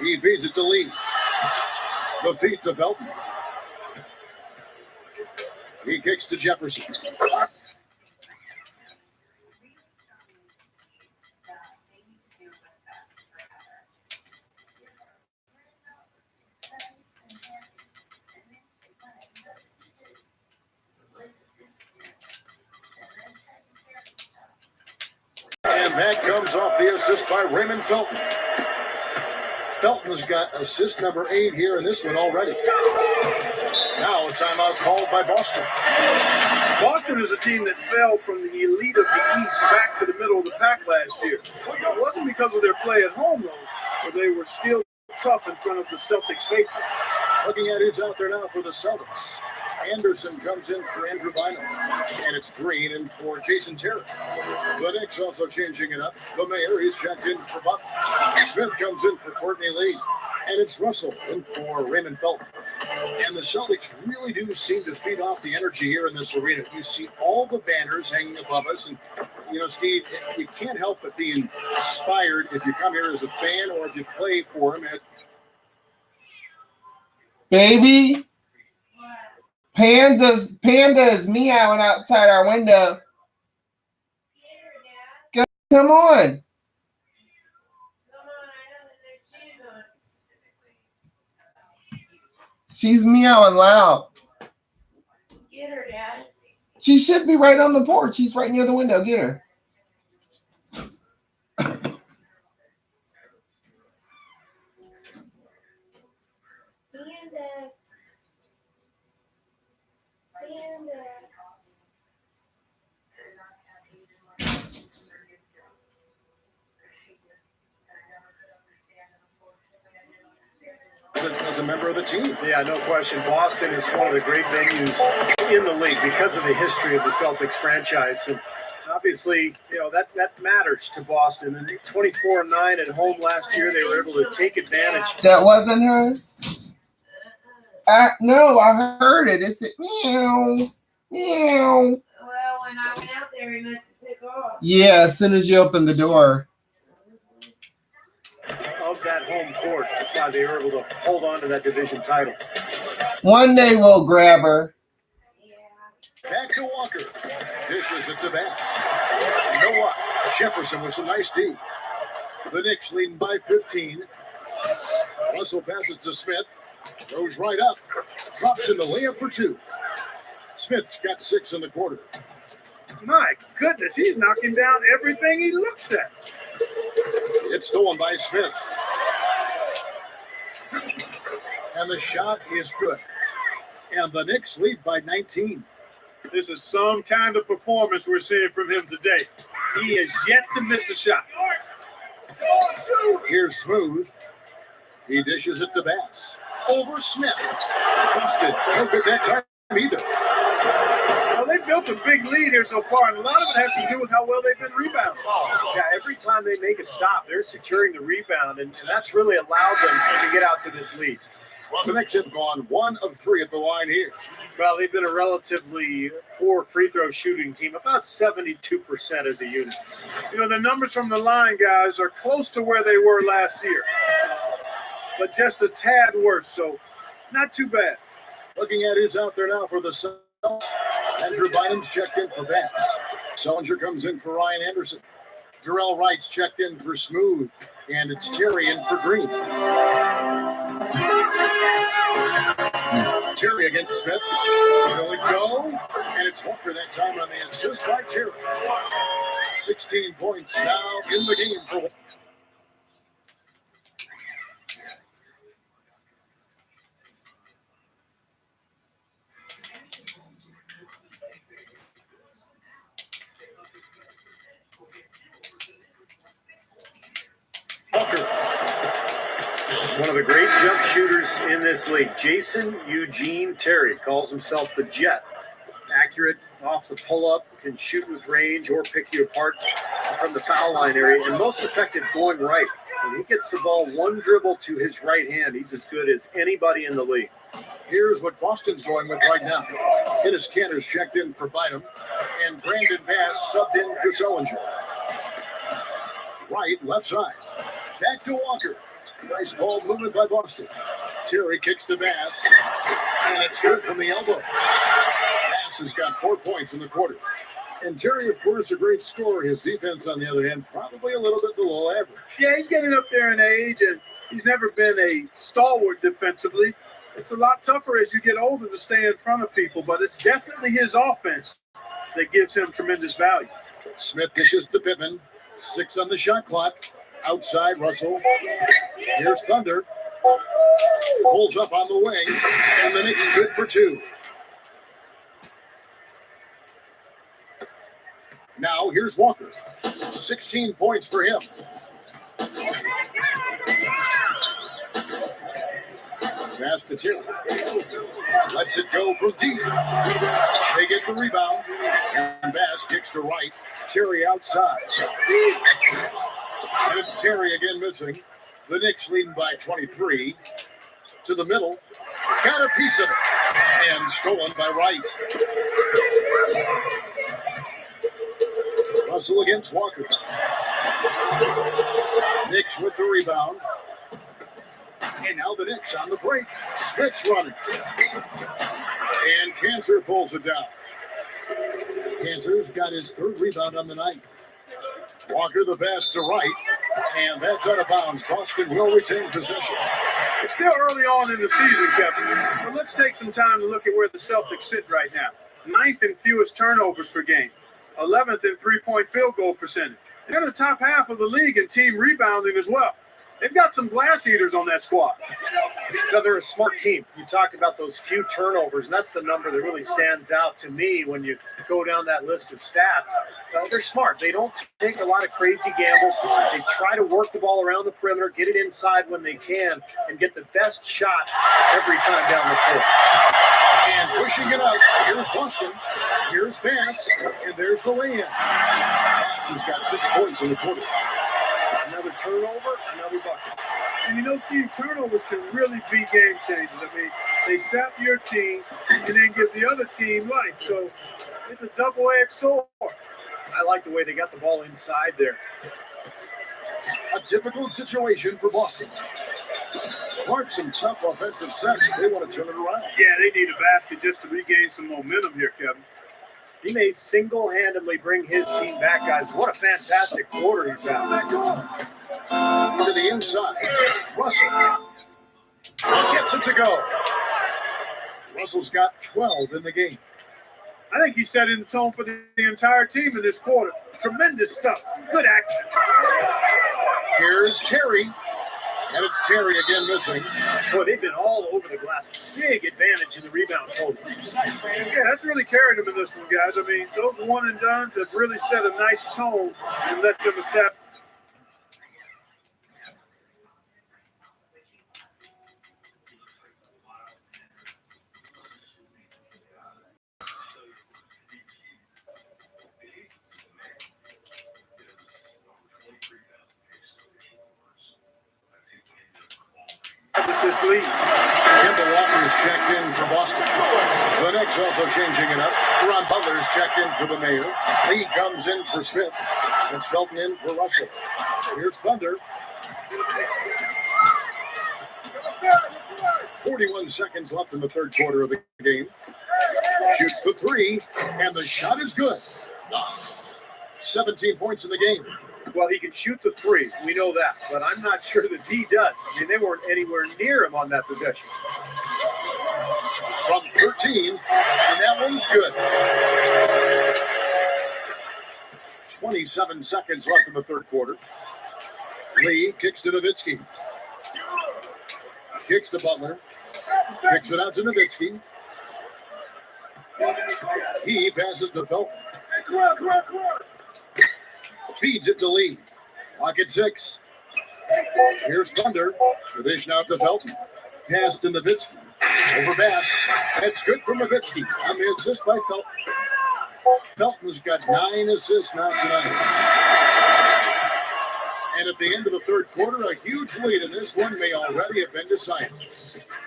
[SPEAKER 1] He feeds it to Lee. The feed to Felton. He kicks to Jefferson. And that comes off the assist by Raymond Felton. Felton's got assist number 8 here in this one already. Now a timeout called by Boston.
[SPEAKER 2] Boston is a team that fell from the elite of the East back to the middle of the pack last year. It wasn't because of their play at home, though, but they were still tough in front of the Celtics faithful.
[SPEAKER 1] Looking at who's out there now for the Celtics. Anderson comes in for Andrew Bynum. And it's Green in for Jason Terry. The Knicks also changing it up. The Mayor is checked in for Butler. Smith comes in for Courtney Lee. And it's Russell in for Raymond Felton. And the Celtics really do seem to feed off the energy here in this arena. You see all the banners hanging above us. And, you know, Steve, you can't help but be inspired if you come here as a fan or if you play for him.
[SPEAKER 10] Baby, Panda is meowing outside our window. Come on. She's meowing loud.
[SPEAKER 6] Get her, Dad.
[SPEAKER 10] She should be right on the porch. She's right near the window. Get her.
[SPEAKER 1] As a member of the team.
[SPEAKER 3] Yeah, no question. Boston is one of the great venues in the league because of the history of the Celtics franchise. And obviously, you know, that matters to Boston. And 24-9 at home last year, they were able to take advantage.
[SPEAKER 10] That wasn't her? No, I heard it. It said meow, meow.
[SPEAKER 6] Well, when I went out there, he must have took
[SPEAKER 10] Yeah, as soon as you open the door.
[SPEAKER 3] Of that home court. That's why they were able to hold on to that division title.
[SPEAKER 10] One day we'll grab her.
[SPEAKER 1] Back to Walker. Dishes it to Bass. You know what? Jefferson with some nice D. The Knicks leading by 15. Russell passes to Smith. Goes right up. Drops in the layup for two. Smith's got 6 in the quarter.
[SPEAKER 2] My goodness, he's knocking down everything he looks at.
[SPEAKER 1] It's stolen by Smith. And the shot is good. And the Knicks lead by 19.
[SPEAKER 2] This is some kind of performance we're seeing from him today. He is yet to miss a shot.
[SPEAKER 1] Here's Smooth. He dishes it to Bass. Over Smith. Busted. No good that time either.
[SPEAKER 2] Well, they've built a big lead here so far, and a lot of it has to do with how well they've been rebounding.
[SPEAKER 3] Yeah, every time they make a stop, they're securing the rebound, and that's really allowed them to get out to this lead.
[SPEAKER 1] Well, the Knicks have gone 1 of 3 at the line here.
[SPEAKER 3] Well, they've been a relatively poor free throw shooting team, about 72% as a unit.
[SPEAKER 2] You know, the numbers from the line, guys, are close to where they were last year, but just a tad worse, so not too bad.
[SPEAKER 1] Looking at who's out there now for the Suns. Andrew Bynum's checked in for Bass. Sullinger comes in for Ryan Anderson. Jarrell Wright's checked in for Smooth. And it's Terry in for Green. Terry against Smith. Will it go? And it's Walker that time on the assist by Terry. 16 points now in the game for Walker.
[SPEAKER 3] One of the great jump shooters in this league, Jason Eugene Terry, calls himself the Jet. Accurate off the pull-up, can shoot with range or pick you apart from the foul line area, and most effective going right. When he gets the ball one dribble to his right hand, he's as good as anybody in the league.
[SPEAKER 1] Here's what Boston's going with right now. Dennis Cantor's checked in for Bynum, and Brandon Bass subbed in for Sullinger. Right, left side. Back to Walker. Nice ball movement by Boston. Terry kicks to Bass, and it's good from the elbow. Bass has got 4 points in the quarter. And Terry, of course, a great scorer. His defense, on the other hand, probably a little bit below average.
[SPEAKER 2] Yeah, he's getting up there in age, and he's never been a stalwart defensively. It's a lot tougher as you get older to stay in front of people, but it's definitely his offense that gives him tremendous value.
[SPEAKER 1] Smith dishes to Pittman. 6 on the shot clock. Outside, Russell. Here's Thunder. Pulls up on the wing, and the Knicks good for 2. Now, here's Walker. 16 points for him. Pass to Terry. Lets it go from deep. They get the rebound. And Bass kicks to right. Terry outside. And it's Terry again missing. The Knicks leading by 23. To the middle. Got a piece of it. And stolen by Wright. Russell against Walker. Knicks with the rebound. And now the Knicks on the break. Smith's running. And Cantor pulls it down. Cantor's got his 3rd rebound on the night. Walker the pass to right. And that's out of bounds. Boston will retain possession.
[SPEAKER 2] It's still early on in the season, Kevin, but let's take some time to look at where the Celtics sit right now. 9th in fewest turnovers per game. 11th in three-point field goal percentage. They're in the top half of the league in team rebounding as well. They've got some glass eaters on that squad.
[SPEAKER 3] No, they're a smart team. You talked about those few turnovers, and that's the number that really stands out to me when you go down that list of stats. They're smart. They don't take a lot of crazy gambles. They try to work the ball around the perimeter, get it inside when they can, and get the best shot every time down the floor.
[SPEAKER 1] And pushing it up. Here's Boston. Here's Bass. And there's the lay-in. Bass has got 6 points in the quarter.
[SPEAKER 3] Another turnover, another bucket.
[SPEAKER 2] And you know, Steve, turnovers can really be game changers. I mean, they sap your team and then give the other team life. So it's a double-edged sword.
[SPEAKER 3] I like the way they got the ball inside there.
[SPEAKER 1] A difficult situation for Boston. Clark, some tough offensive sets. They want to turn it around.
[SPEAKER 2] Yeah, they need a basket just to regain some momentum here, Kevin.
[SPEAKER 3] He may single-handedly bring his team back, guys. What a fantastic quarter he's had.
[SPEAKER 1] To the inside. Russell gets it to go. Russell's got 12 in the game.
[SPEAKER 2] I think he set in the tone for the entire team in this quarter. Tremendous stuff. Good action.
[SPEAKER 1] Here's Terry. And it's Terry again missing.
[SPEAKER 3] Boy, they've been all over the glass. Big advantage in the rebound total.
[SPEAKER 2] Yeah, that's really carried them in this one, guys. I mean, those one and dones have really set a nice tone and let them establish. This lead.
[SPEAKER 1] Kemba Walker's checked in for Boston. The Knicks also changing it up. Ron Butler's checked in for the Mayor. Lee comes in for Smith. It's Felton in for Russell. Here's Thunder. 41 seconds left in the third quarter of the game. Shoots the three, and the shot is good. 17 points in the game.
[SPEAKER 3] Well, he can shoot the three. We know that. But I'm not sure that he does. I mean, they weren't anywhere near him on that possession.
[SPEAKER 1] From 13, and that one's good. 27 seconds left in the third quarter. Lee kicks to Nowitzki. Kicks to Butler. Kicks it out to Nowitzki. He passes to Felton. Feeds it to Lee. Lock at 6. Here's Thunder. The dish now to Felton. Pass to Nowitzki. Over Bass. That's good for Nowitzki. On the assist by Felton. Felton's got 9 assists now tonight. And at the end of the third quarter, a huge lead in this one may already have been decided.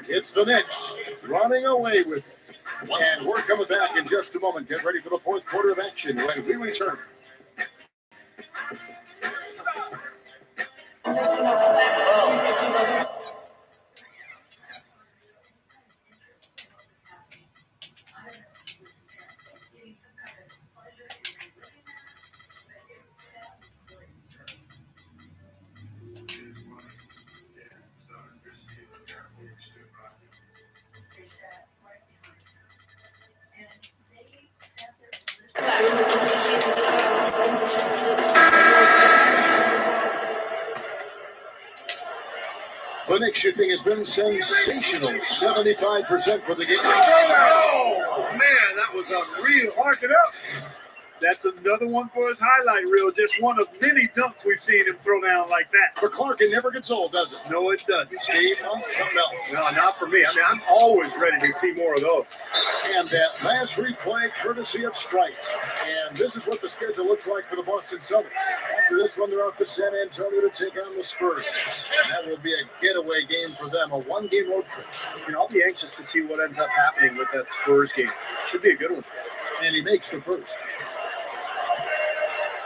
[SPEAKER 1] It's the Knicks running away with it. And we're coming back in just a moment. Get ready for the fourth quarter of action when we return. The Knicks shooting has been sensational. 75% for the game.
[SPEAKER 3] Oh, man, that was unreal.
[SPEAKER 2] Mark it up. That's another one for his highlight reel. Just one of many dunks we've seen him throw down like that.
[SPEAKER 1] For Clark, it never gets old, does it?
[SPEAKER 2] No, it doesn't.
[SPEAKER 1] Steve, something else.
[SPEAKER 3] No, not for me. I mean, I'm always ready to see more of those.
[SPEAKER 1] And that last replay, courtesy of Sprite. And this is what the schedule looks like for the Boston Celtics. After this one, they're off to San Antonio to take on the Spurs. And that will be a getaway game for them, a one-game road trip.
[SPEAKER 3] You know, I'll be anxious to see what ends up happening with that Spurs game. Should be a good one.
[SPEAKER 1] And he makes the first.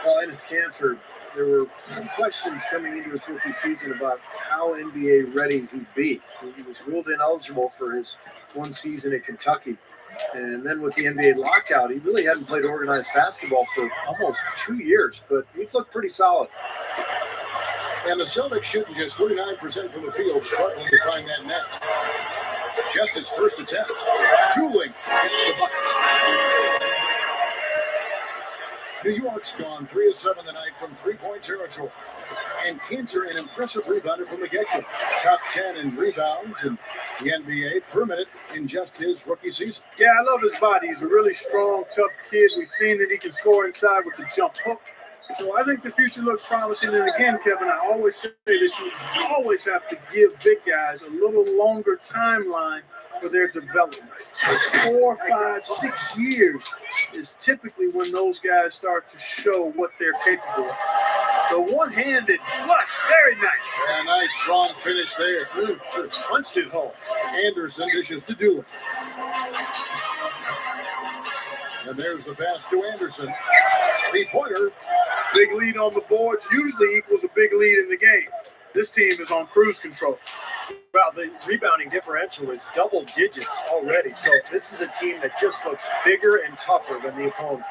[SPEAKER 3] Well, in his cancer, there were some questions coming into his rookie season about how NBA ready he'd be. He was ruled ineligible for his one season at Kentucky. And then with the NBA lockout, he really hadn't played organized basketball for almost 2 years, but he's looked pretty solid.
[SPEAKER 1] And the Celtics shooting just 49% from the field, struggling to find that net. Just his first attempt. Tooling gets the bucket. New York's gone 3 of 7 tonight from three-point territory. And Cantor, an impressive rebounder from the get-go. Top 10 in rebounds in the NBA per minute in just his rookie season.
[SPEAKER 2] Yeah, I love his body. He's a really strong, tough kid. We've seen that he can score inside with the jump hook. So I think the future looks promising. And again, Kevin, I always say this, you always have to give big guys a little longer timeline for their development. 4, 5, 6 years is typically when those guys start to show what they're capable of. The one-handed flush, very nice.
[SPEAKER 1] And a nice strong finish there.
[SPEAKER 3] Punched it home.
[SPEAKER 1] Anderson dishes to Doolin. And there's the pass to Anderson. Three-pointer.
[SPEAKER 2] Big lead on the boards usually equals a big lead in the game. This team is on cruise control.
[SPEAKER 3] Well, the rebounding differential is double digits already. So this is a team that just looks bigger and tougher than the opponent.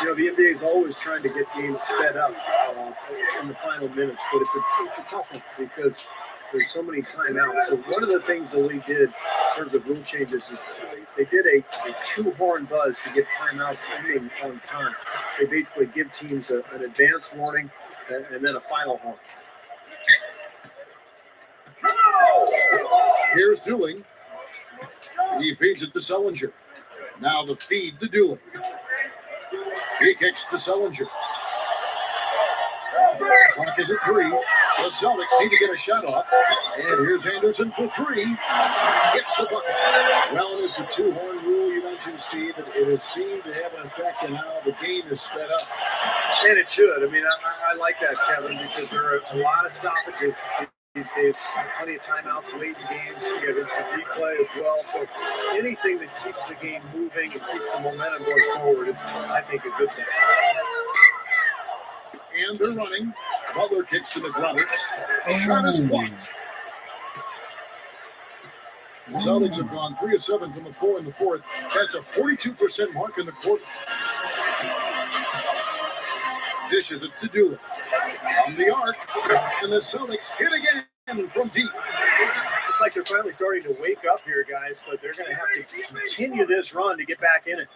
[SPEAKER 3] You know, the NBA is always trying to get games sped up in the final minutes, but it's a tough one because there's so many timeouts. So one of the things the league did in terms of rule changes is they did a two-horn buzz to get timeouts ending on time. They basically give teams an advance warning and then a final horn.
[SPEAKER 1] Here's Dooling. He feeds it to Sullinger. Now the feed to Dooling. He kicks to Sullinger. Clock is at 3. The Celtics need to get a shot off. And here's Anderson for 3. Gets the bucket. Well, it is the two-horn rule you mentioned, Steve. It has seemed to have an effect on how the game is sped up.
[SPEAKER 3] And it should. I mean, I like that, Kevin, because there are a lot of stoppages these days. Plenty of timeouts late in games. You have instant replay as well. So anything that keeps the game moving and keeps the momentum going forward is, I think, a good thing.
[SPEAKER 1] And they're running. Butler kicks to McRoberts. Shot is blocked. The Celtics have gone 3 of 7 from the floor in the fourth. That's a 42% mark in the quarter. Dishes it to Doolin. On the arc. And the Celtics hit again from deep.
[SPEAKER 3] It's like they're finally starting to wake up here, guys, but they're going to have to continue this run to get back in it.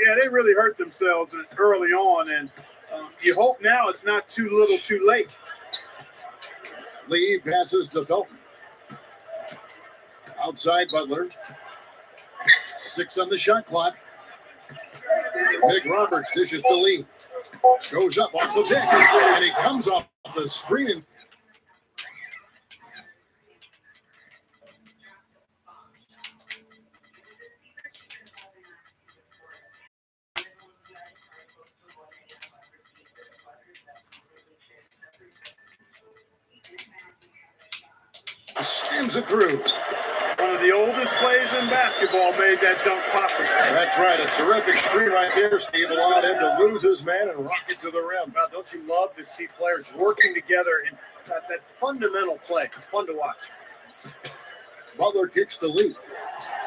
[SPEAKER 2] Yeah, they really hurt themselves early on, and you hope now it's not too little too late.
[SPEAKER 1] Lee passes to Felton. Outside Butler. 6 on the shot clock. McRoberts dishes to Lee. Goes up off the pick, and he comes off the screen. Slams it through.
[SPEAKER 2] One of the oldest plays in basketball made that dunk possible.
[SPEAKER 1] That's right. A terrific screen right there, Steve. Allowed him to lose his man and rock it to the rim.
[SPEAKER 3] Well, don't you love to see players working together in that fundamental play? Fun to watch.
[SPEAKER 1] Butler kicks to Lee,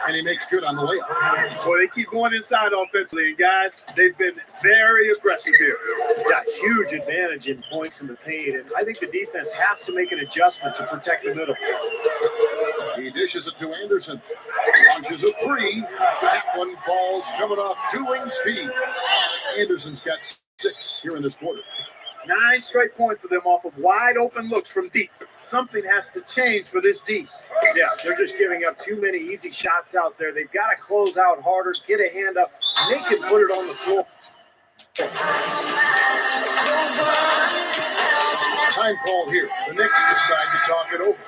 [SPEAKER 1] and he makes good on the layup.
[SPEAKER 2] Boy, they keep going inside offensively, and guys, they've been very aggressive here.
[SPEAKER 3] Got huge advantage in points in the paint, and I think the defense has to make an adjustment to protect the middle.
[SPEAKER 1] He dishes it to Anderson. Launches a 3. That one falls coming off Dooling's feet. Anderson's got 6 here in this quarter.
[SPEAKER 2] 9 straight points for them off of wide open looks from deep. Something has to change for this deep.
[SPEAKER 3] Yeah, they're just giving up too many easy shots out there. They've got to close out harder, get a hand up, make him put it on the floor.
[SPEAKER 1] Time call here. The Knicks decide to talk it over.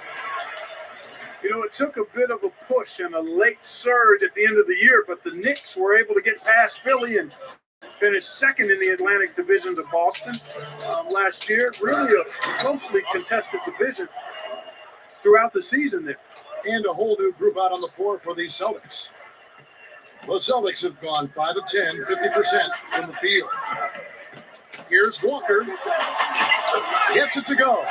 [SPEAKER 2] You know, it took a bit of a push and a late surge at the end of the year, but the Knicks were able to get past Philly and finish second in the Atlantic Division to Boston last year. Really a closely contested division throughout the season there.
[SPEAKER 1] And a whole new group out on the floor for these Celtics. The Celtics have gone 5 of 10, 50% from the field. Here's Walker. Gets it to go.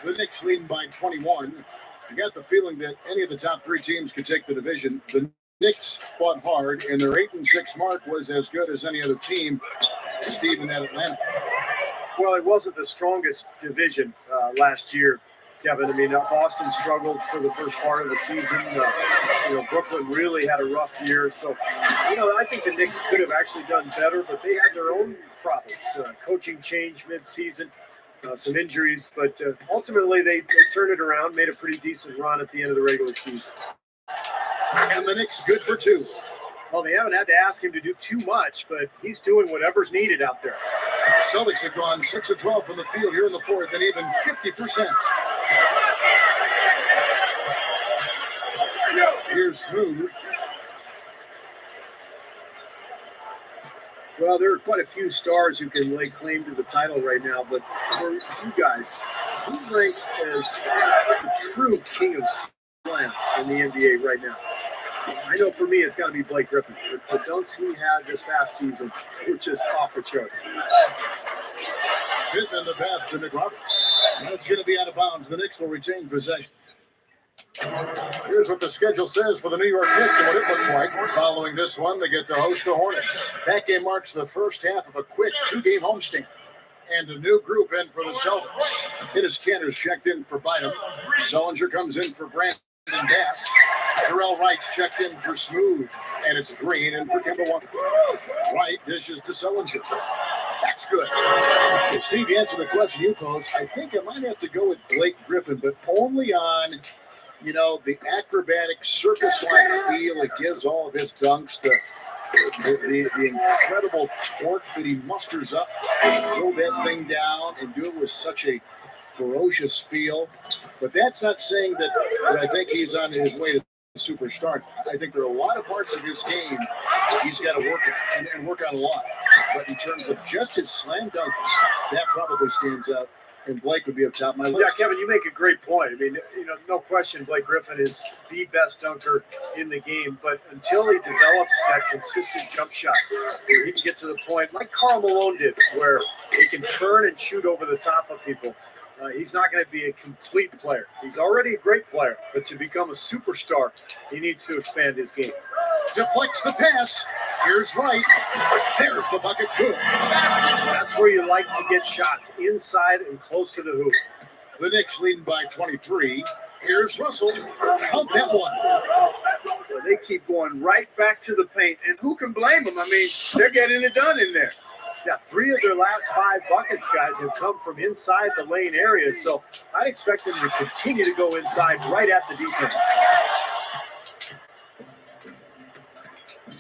[SPEAKER 1] The Knicks leading by 21. You got the feeling that any of the top 3 teams could take the division. The Knicks fought hard, and their 8-6 mark was as good as any other team, Steve, in that Atlanta.
[SPEAKER 3] Well, it wasn't the strongest division last year, Kevin. I mean, Boston struggled for the first part of the season. Brooklyn really had a rough year. So, I think the Knicks could have actually done better, but they had their own problems. Coaching change mid-season, some injuries, but ultimately they turned it around, made a pretty decent run at the end of the regular season.
[SPEAKER 1] And the Knicks good for 2.
[SPEAKER 3] Well, they haven't had to ask him to do too much, but he's doing whatever's needed out there.
[SPEAKER 1] Celtics have gone 6 of 12 from the field here in the fourth, and even 50%. Here's Smooth.
[SPEAKER 3] Well, there are quite a few stars who can lay claim to the title right now, but for you guys, who ranks as the true king of slam in the NBA right now? I know for me it's got to be Blake Griffin. The dunks he had this past season were just off the charts.
[SPEAKER 1] Pittman the pass to McRoberts. And it's going to be out of bounds. The Knicks will retain possession. Here's what the schedule says for the New York Knicks and what it looks like. Following this one, they get to host the Hornets. That game marks the first half of a quick 2-game homestand. And a new group in for the Celtics. Dennis Cantor's checked in for Bynum. Sullinger comes in for Brandon Bass. Terrell Wright's checked in for Smooth. And it's Green in for Kemba Walker. Wright dishes to Sullinger. That's good. If Steve, answer the question you posed, I think I might have to go with Blake Griffin, but only on, the acrobatic circus-like feel it gives all of his dunks, the incredible torque that he musters up and throw that thing down and do it with such a ferocious feel. But that's not saying that I think he's on his way to superstar. I think there are a lot of parts of his game he's got to work on and work on a lot. But in terms of just his slam dunk, that probably stands out. And Blake would be up top of my list.
[SPEAKER 3] Yeah, Kevin, you make a great point. I mean, no question, Blake Griffin is the best dunker in the game. But until he develops that consistent jump shot, where he can get to the point like Karl Malone did, where he can turn and shoot over the top of people, he's not going to be a complete player. He's already a great player, but to become a superstar, he needs to expand his game.
[SPEAKER 1] Deflects the pass. Here's Wright. There's the bucket. Good.
[SPEAKER 3] That's where you like to get shots, inside and close to the hoop.
[SPEAKER 1] The Knicks leading by 23. Here's Russell. Count that one.
[SPEAKER 2] Well, they keep going right back to the paint, and who can blame them? I mean, they're getting it done in there.
[SPEAKER 3] Yeah, 3 of their last 5 buckets, guys, have come from inside the lane area, so I'd expect them to continue to go inside right at the defense.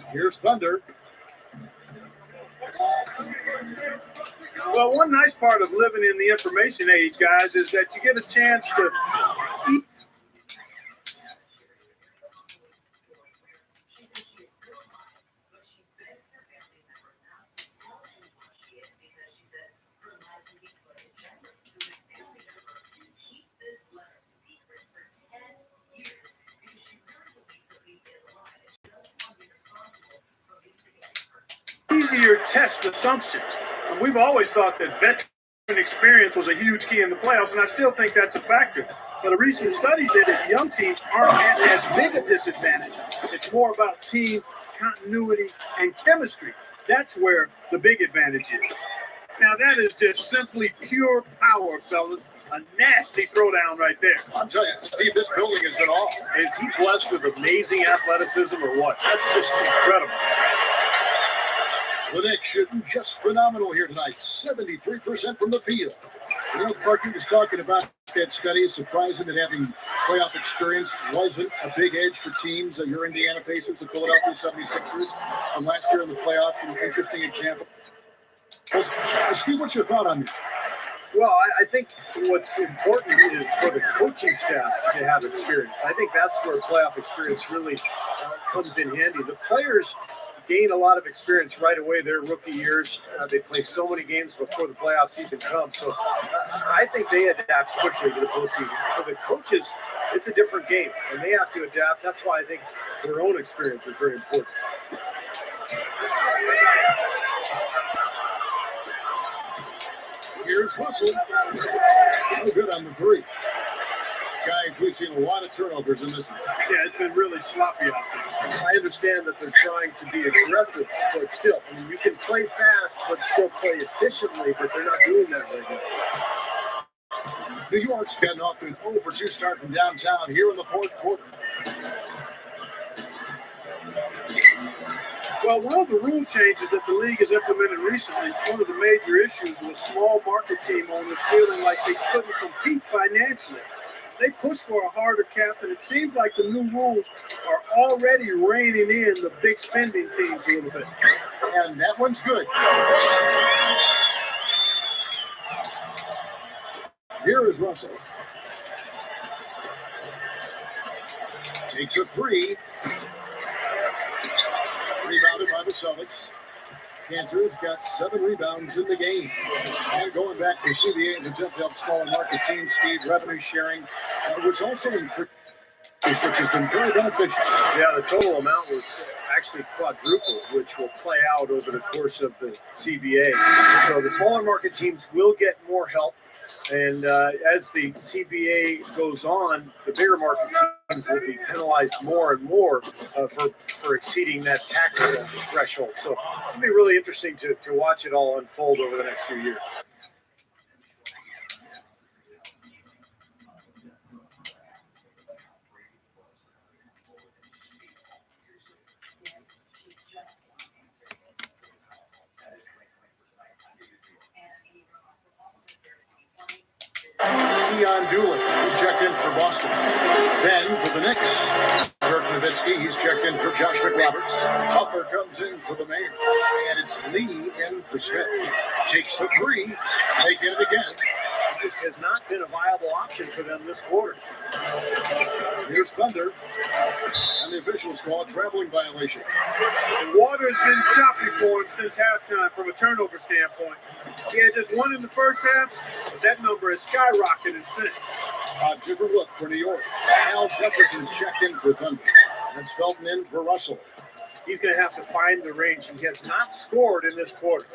[SPEAKER 1] Here's Thunder.
[SPEAKER 2] Well, one nice part of living in the information age, guys, is that you get a chance to eat. Easier test assumptions. And we've always thought that veteran experience was a huge key in the playoffs, and I still think that's a factor. But a recent study said that young teams aren't at as big a disadvantage. It's more about team continuity and chemistry. That's where the big advantage is. Now, that is just simply pure power, fellas. A nasty throwdown right there.
[SPEAKER 1] I'm telling you, Steve, this building is in awe.
[SPEAKER 3] Is he blessed with amazing athleticism or what? That's just incredible.
[SPEAKER 1] The Knicks shooting just phenomenal here tonight. 73% from the field. Clark, you was talking about that study. It's surprising that having playoff experience wasn't a big edge for teams. Your Indiana Pacers, the Philadelphia 76ers from last year in the playoffs. An interesting example. Steve, what's your thought on this?
[SPEAKER 3] Well, I think what's important is for the coaching staffs to have experience. I think that's where playoff experience really comes in handy. The players gain a lot of experience right away their rookie years. They play so many games before the playoffs even come. So I think they adapt quickly to the postseason. For the coaches, it's a different game, and they have to adapt. That's why I think their own experience is very important.
[SPEAKER 1] Here's Russell. No good on the 3. Guys, we've seen a lot of turnovers in this one.
[SPEAKER 2] Yeah, it's been really sloppy out there.
[SPEAKER 3] I understand that they're trying to be aggressive, but still, you can play fast, but still play efficiently, but they're not doing that right now.
[SPEAKER 1] New York's gotten off to an 0-for-2 start from downtown here in the 4th quarter.
[SPEAKER 2] Well, one of the rule changes that the league has implemented recently, one of the major issues was small market team owners feeling like they couldn't compete financially. They pushed for a harder cap, and it seems like the new rules are already reining in the big spending teams a little bit.
[SPEAKER 1] And that one's good. Here is Russell. Takes a 3. Rebounded by the Celtics. Cantor's got 7 rebounds in the game. And going back to CBA, the attempt to help smaller market teams, Steve, revenue sharing, which also increased. practice, which has been very beneficial.
[SPEAKER 3] Yeah, the total amount was actually quadrupled, which will play out over the course of the CBA. So the smaller market teams will get more help. And as the CBA goes on, the bigger market teams will be penalized more and more for exceeding that tax threshold. So it's going to be really interesting to watch it all unfold over the next few years.
[SPEAKER 1] Keon Doolin, he's checked in for Boston. Then for the Knicks, Dirk Nowitzki, he's checked in for Josh McRoberts. Butler comes in for the Mayor. And it's Lee in for Smith. Takes the three. They get it again.
[SPEAKER 3] It just has not been a viable option for them this quarter.
[SPEAKER 1] Here's Thunder. And the officials call a traveling violation.
[SPEAKER 2] The water has been choppy for him since halftime from a turnover standpoint. He had just one in the first half, but that number has skyrocketed since.
[SPEAKER 1] A different look for New York. Al Jefferson's checked in for Thunder. That's Felton in for Russell.
[SPEAKER 3] He's going to have to find the range. He has not scored in this quarter.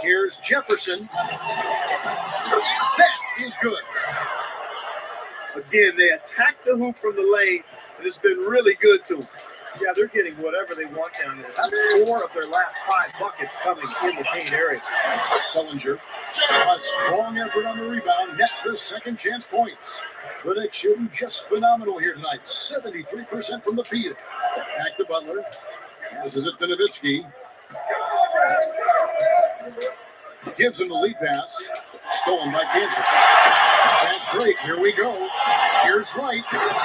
[SPEAKER 1] Here's Jefferson. That is good.
[SPEAKER 2] Again, they attack the hoop from the lane, and it's been really good to them.
[SPEAKER 3] Yeah, they're getting whatever they want down there. That's 4 of their last 5 buckets coming in the paint area.
[SPEAKER 1] Sullinger, a strong effort on the rebound, nets the second chance points. The Knicks shooting just phenomenal here tonight, 73% from the field. Back to Butler. Passes it to Nowitzki. Gives him the lead pass. Stolen by Kansas. Fast break. Here we go. Here's Wright.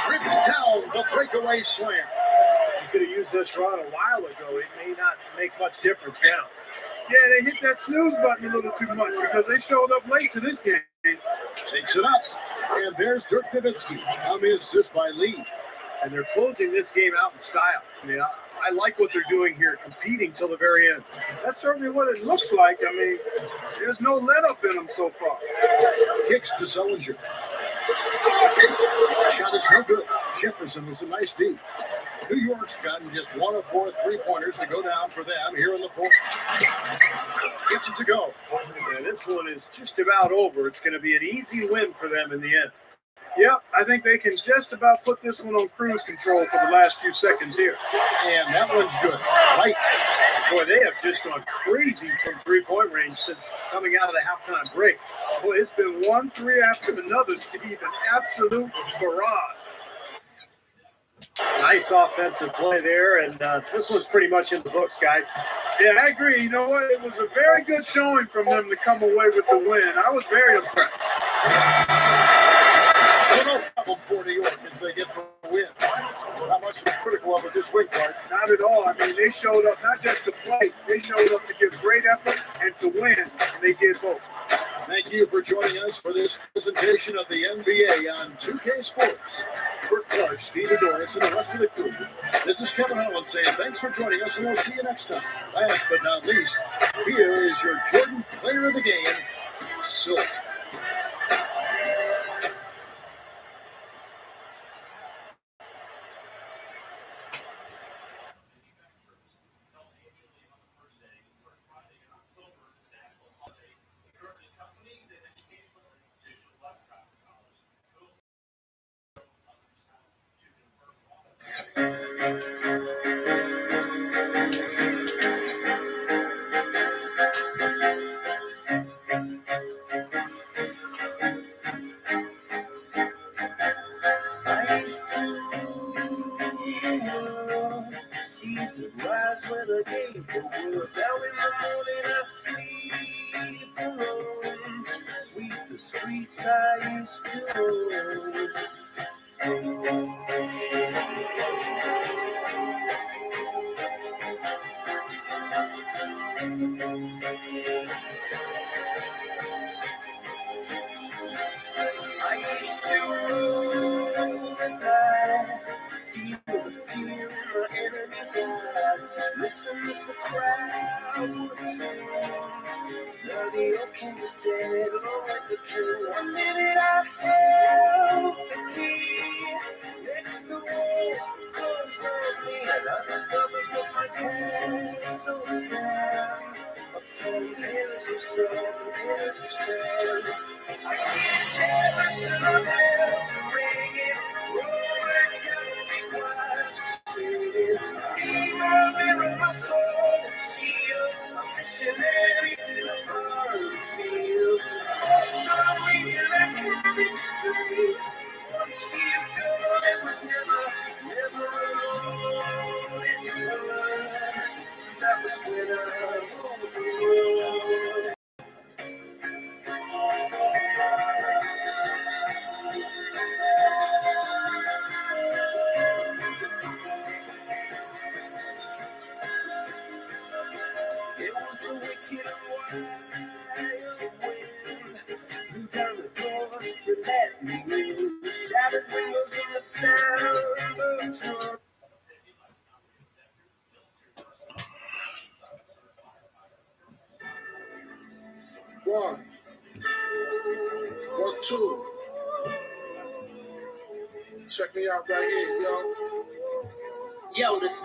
[SPEAKER 1] Rips down the breakaway slam.
[SPEAKER 3] You could have used this run a while ago. It may not make much difference now.
[SPEAKER 2] Yeah, they hit that snooze button a little too much because they showed up late to this game.
[SPEAKER 1] Takes it up. And there's Dirk Nowitzki. On the assist by Lee.
[SPEAKER 3] And they're closing this game out in style. I mean, I like what they're doing here, competing till the very end.
[SPEAKER 2] That's certainly what it looks like. I mean, there's no let up in them so far.
[SPEAKER 1] Kicks to Sullinger. Shot is no good. Jefferson was a nice D. New York's gotten just 1 of 4 3-pointers to go down for them here in the fourth. Gets it to go.
[SPEAKER 3] And this one is just about over. It's going to be an easy win for them in the end.
[SPEAKER 2] Yep, I think they can just about put this one on cruise control for the last few seconds here.
[SPEAKER 1] And that one's good. Right.
[SPEAKER 3] Boy, they have just gone crazy from 3-point range since coming out of the halftime break.
[SPEAKER 2] Boy, it's been 1 3 after another, Steve, an absolute barrage.
[SPEAKER 3] Nice offensive play there, and this one's pretty much in the books, guys.
[SPEAKER 2] Yeah, I agree. You know what? It was a very good showing from them to come away with the win. I was very impressed.
[SPEAKER 1] So no problem for New York as they get the win. Not much critical of it this week, Clark.
[SPEAKER 2] Not at all. I mean, they showed up not just to play, they showed up to give great effort and to win, and they did both.
[SPEAKER 1] Thank you for joining us for this presentation of the NBA on 2K Sports. For Clark, Steve Doris, and the rest of the crew, this is Kevin Holland saying thanks for joining us, and we'll see you next time. Last but not least, here is your Jordan Player of the Game, Silk.
[SPEAKER 11] Season rise when the game over. Now in the morning I sleep alone. Sweep the streets I used to own. I used to roll the dice, feel the fear in my enemy's eyes. wise. Listen as the crowd would sing. Now the old king is dead, long like the king. 1 minute I held the key. Next the walls were closed on me, and I discovered that my castle stand upon pillars of sand, pillars of sand. I hear jealous and my bells are ringing, roaring cavalry choirs are singing. Be my mirror, my soul and shield, a missionaries in a foreign field. For some reason I can't explain. Once you go, it was never alone. This one, that was when I ruled the world. It was a wicked and wild wind blew down the doors to let me in. The shattered windows and the sound of drum.
[SPEAKER 1] One, 1, 2. Check me out right here, yo.
[SPEAKER 4] Yo, the